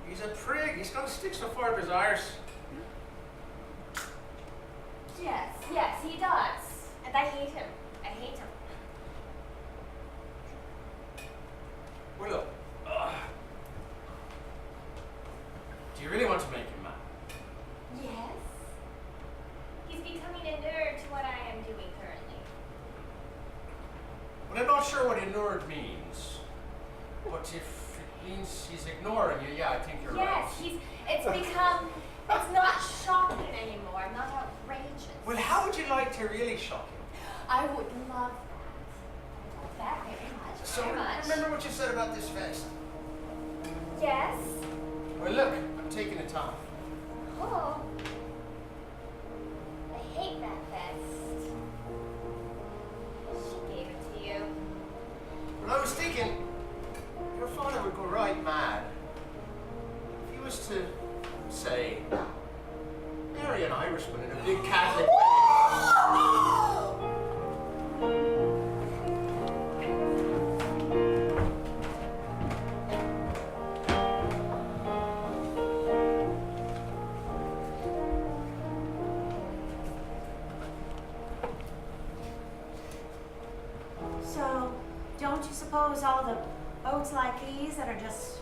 He's a prig. He's got a stick so far up his arse. Yes, he does. And I hate him. I hate him. Well, look. Do you really want to make him mad? Yes. He's becoming inured to what I am doing currently. Well, I'm not sure what inured means. But if it means he's ignoring you, yeah, I think you're right. Yes, it's not shocking anymore, not outrageous. Well, how would you like to really shock him? I would love that. I love that very much. So, very much. remember what you said about this vest? Yes. Well, look, I'm taking it off. Oh. I hate that vest. She gave it to you. Well, I was thinking, your father would go right mad if he was to, say, marry an Irishman in a big Catholic wedding. suppose all the boats like these that are just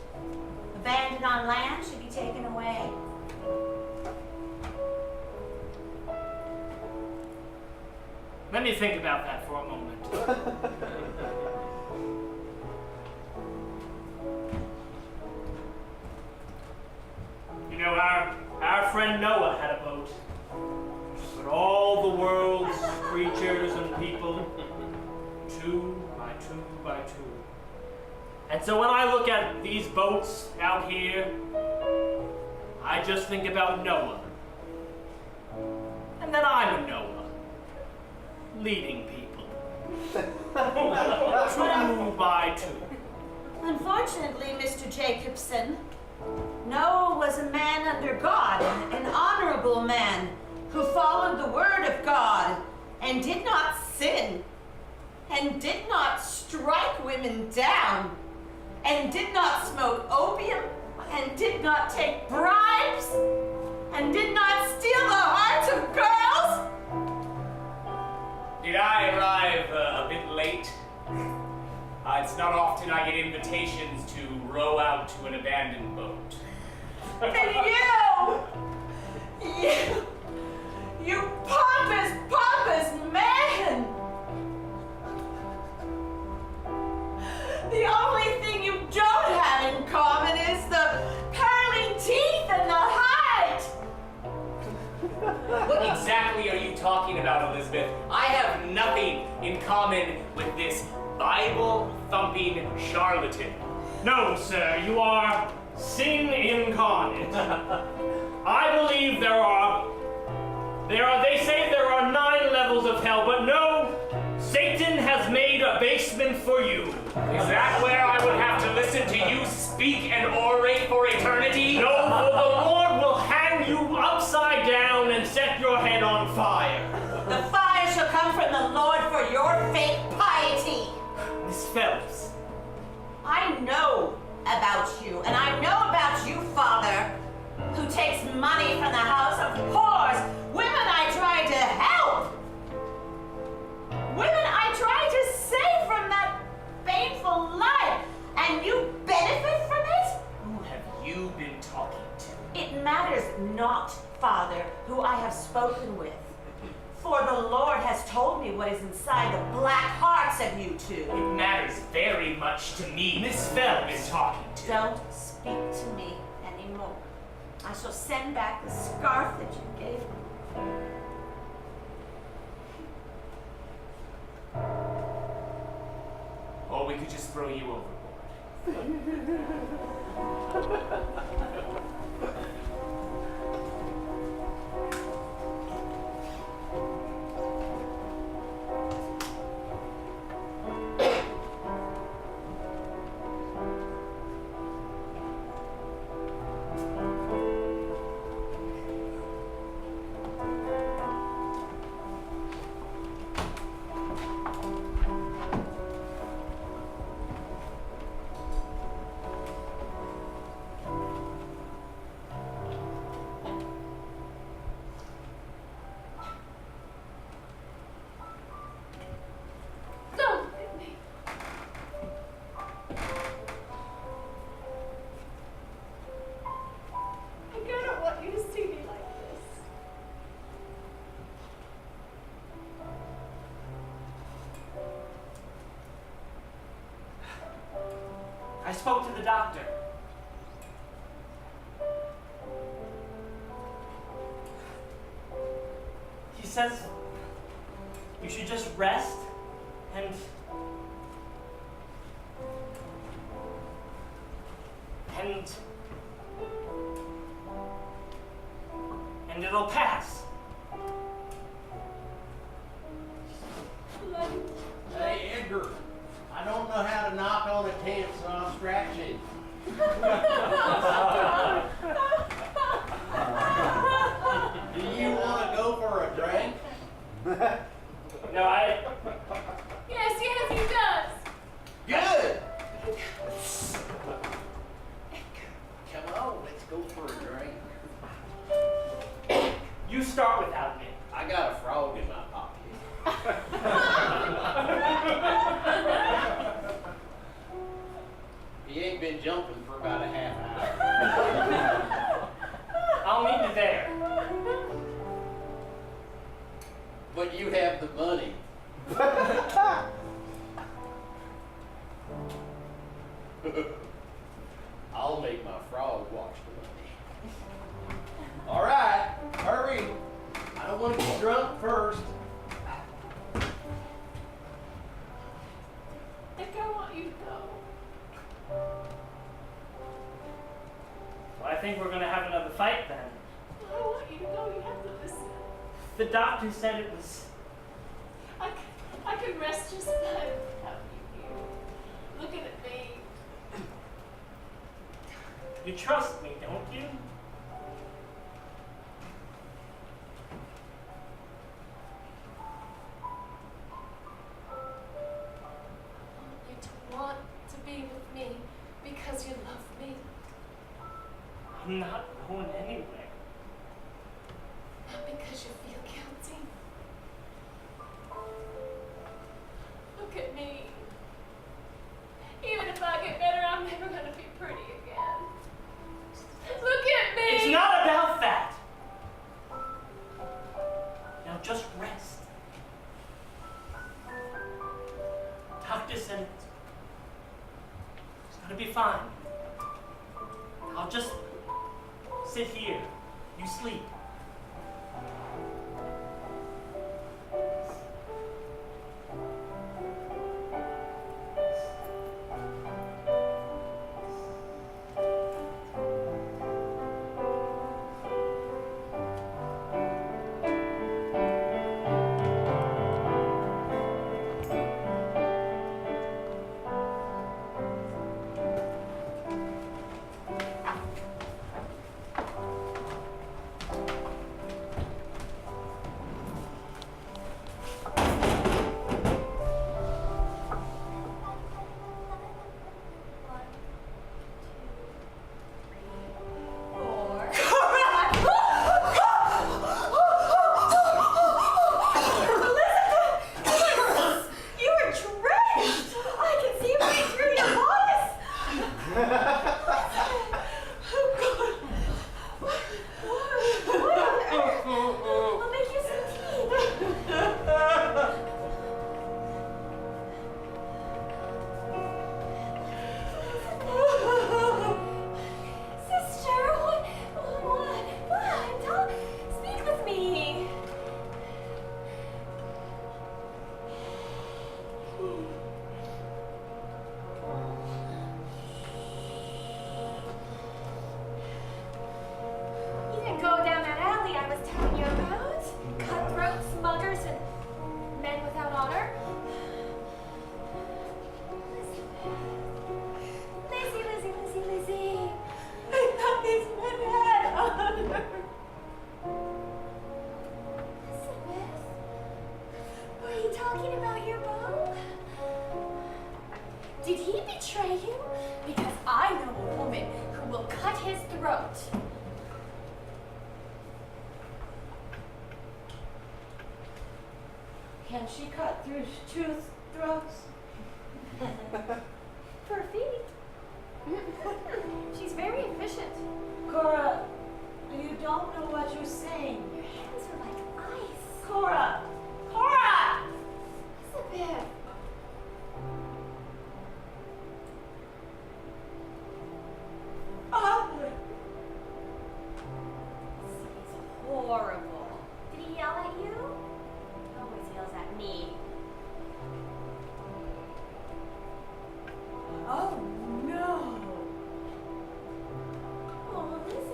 abandoned on land should be taken away. Let me think about that for a moment. You know, our friend Noah had a boat. But all the world's creatures and people, 2 by 2 by 2. And so when I look at these boats out here, I just think about Noah. And then I'm a Noah, leading people. 2 by 2. Unfortunately, Mr. Jacobson, Noah was a man under God, an honorable man who followed the word of God and did not sin, and did not strike women down, and did not smoke opium, and did not take bribes, and did not steal the hearts of girls. Did I arrive a bit late? It's not often I get invitations to row out to an abandoned boat. And you pompous man! The only thing you don't have in common is the pearly teeth and the height! What exactly are you talking about, Elizabeth? I have nothing in common with this Bible-thumping charlatan. No, sir, you are sin incarnate. I believe they say there are 9 levels of hell, but no, Satan has made a basement for you. Is that where I would have to listen to you speak and orate for eternity? No, for the Lord will hang you upside down and set your head on fire. The fire shall come from the Lord for your fake piety. Miss Phelps. I know about you, and I know about you, Father, who takes money from the house of whores, women I tried to help, women I tried to save from that painful life, and you benefit from it? Who have you been talking to? It matters not, Father, who I have spoken with. For the Lord has told me what is inside the black hearts of you two. It matters very much to me. Miss Phelps been talking to. Don't speak to me anymore. I shall send back the scarf that you gave me. Or we could just throw you overboard. I spoke to the doctor. He says you should just rest and it'll pass. Hey, Edgar, I don't know how to knock on a tent, so I'm scratching. Do you want to go for a drink? No, Yes, he does. Good! Come on, let's go for a drink. you start without me. I got a frog in my pocket. but you have the money. I'll make my frog watch the money. All right, hurry. I don't want to get drunk first. I think I want you to go. Well, I think we're going to have another fight then. I want you to go. You have to listen. The doctor said it was... I could rest just fine without you here. Looking at me. You trust me, don't you? You to want to be with me because you love me. I'm not going anywhere. Not because you feel guilty. Look at me. Even if I get better, I'm never going to be pretty again. Look at me! It's not about that! Now just rest. Doctor said it's gonna be fine. I'll just sit here. You sleep. Can she cut through two throats? For her feet. She's very efficient. Cora, you don't know what you're saying. Your hands are like ice. Cora! Cora! Elizabeth. He's horrible. Did he yell at you? He always yells at me. Oh no! Oh, Elizabeth.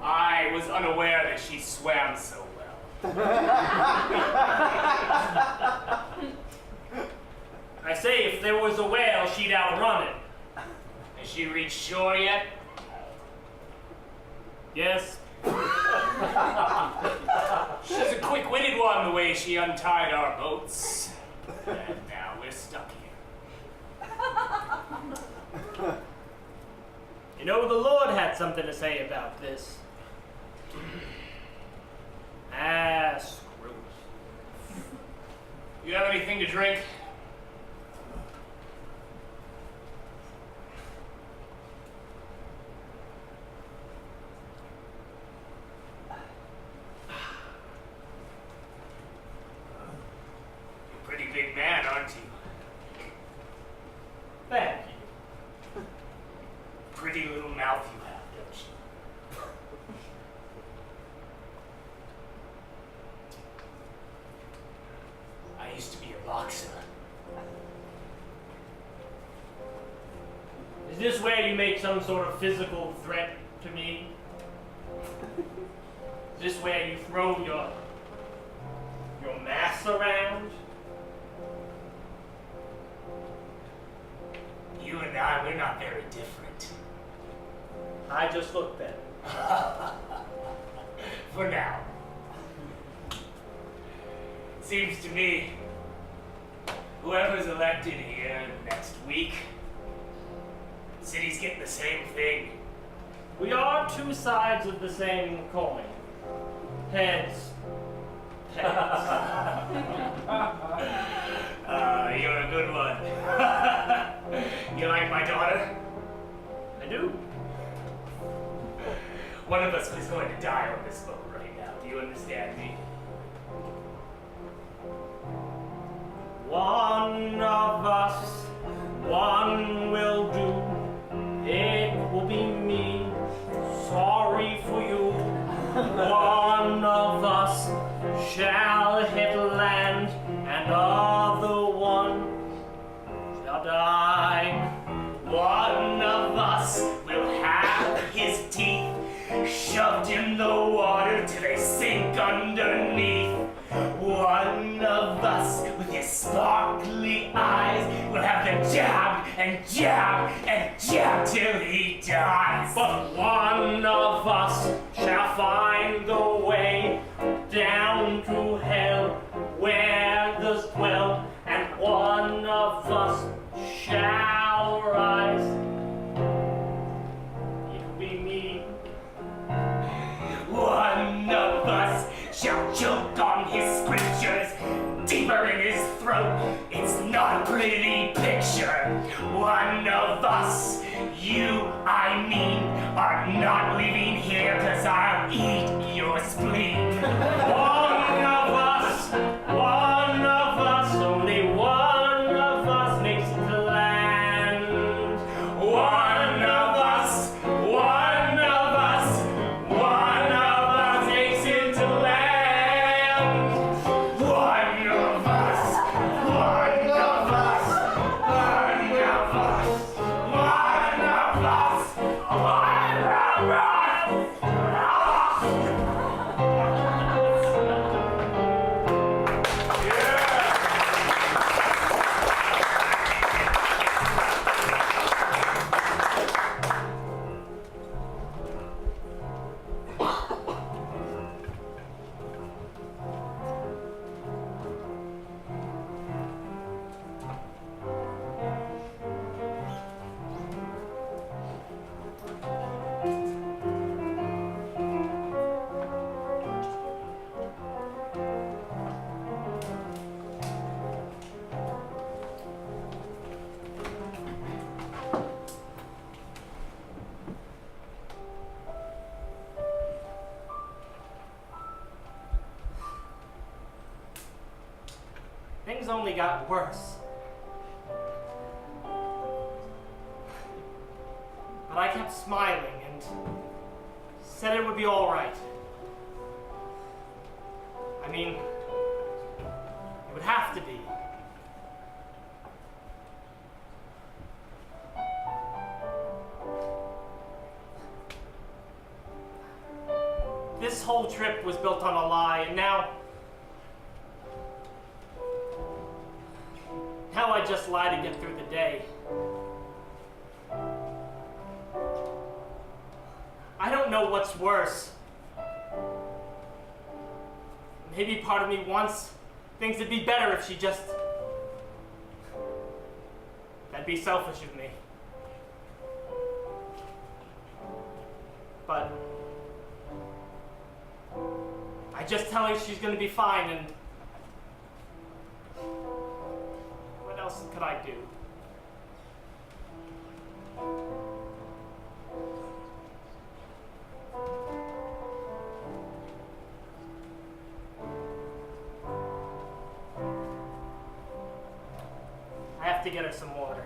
I was unaware that she swam so well. I say, if there was a whale, she'd outrun it. Has she reached shore yet? Yes. She's a quick-witted one, the way she untied our boats. And now we're stuck here. You know, the Lord had something to say about this. Screw it. You have anything to drink? You're a pretty big man, aren't you? Thank you. Pretty little mouth you have, don't you? I used to be a boxer. Is this where you make some sort of physical threat to me? Is this where you throw your mass around? You and I, we're not very different. I just look better. For now. Seems to me, whoever's elected here next week, the city's getting the same thing. We are two sides of the same coin. Heads. Heads. You're a good one. You like my daughter? I do. One of us is going to die on this boat right now. Do you understand me? One of us, one will do. It will be me. Sorry for you. One of us shall hit land, and other one shall die. One of us will have his teeth shoved in the water till they sink underneath. One of us with his sparkly eyes will have them jabbed and jabbed and jabbed till he dies. But one of us shall find the way down to hell where the dwell, and one of us shall rise. It will be me. One of us shall choke on his scriptures deeper in his throat. It's not a pretty picture. One of us, you, I mean, are not leaving here 'cause I'll eat your spleen. One of us, only one of us makes it to land. One of us, one of us, one of us makes it to land. One of us, one of us, one of us, one of us, one of us. Things only got worse. But I kept smiling and said it would be all right. I mean, it would have to be. This whole trip was built on a lie, and now I just lie to get through the day. I don't know what's worse. Maybe part of me wants things to be better if she just... That'd be selfish of me. just tell her she's gonna be fine, and what else could I do? I have to get her some water.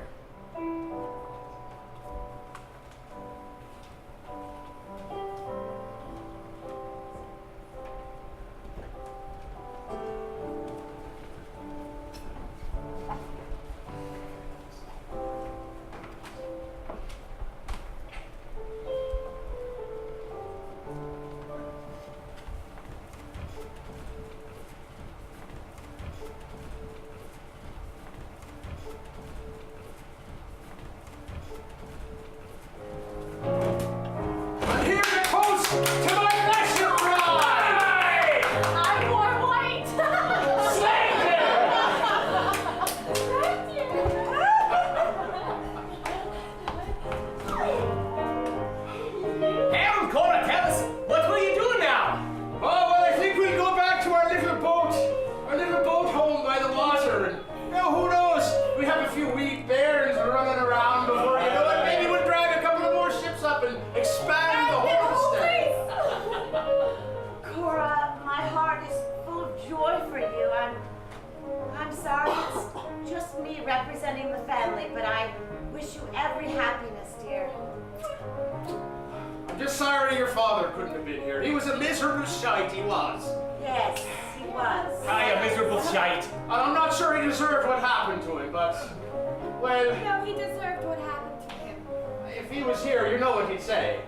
I'm sorry, it's just me representing the family, but I wish you every happiness, dear. I'm just sorry your father couldn't have been here. He was a miserable shite, he was. Yes, he was. Aye, a miserable shite. And I'm not sure he deserved what happened to him, but, well... No, he deserved what happened to him. If he was here, you know what he'd say.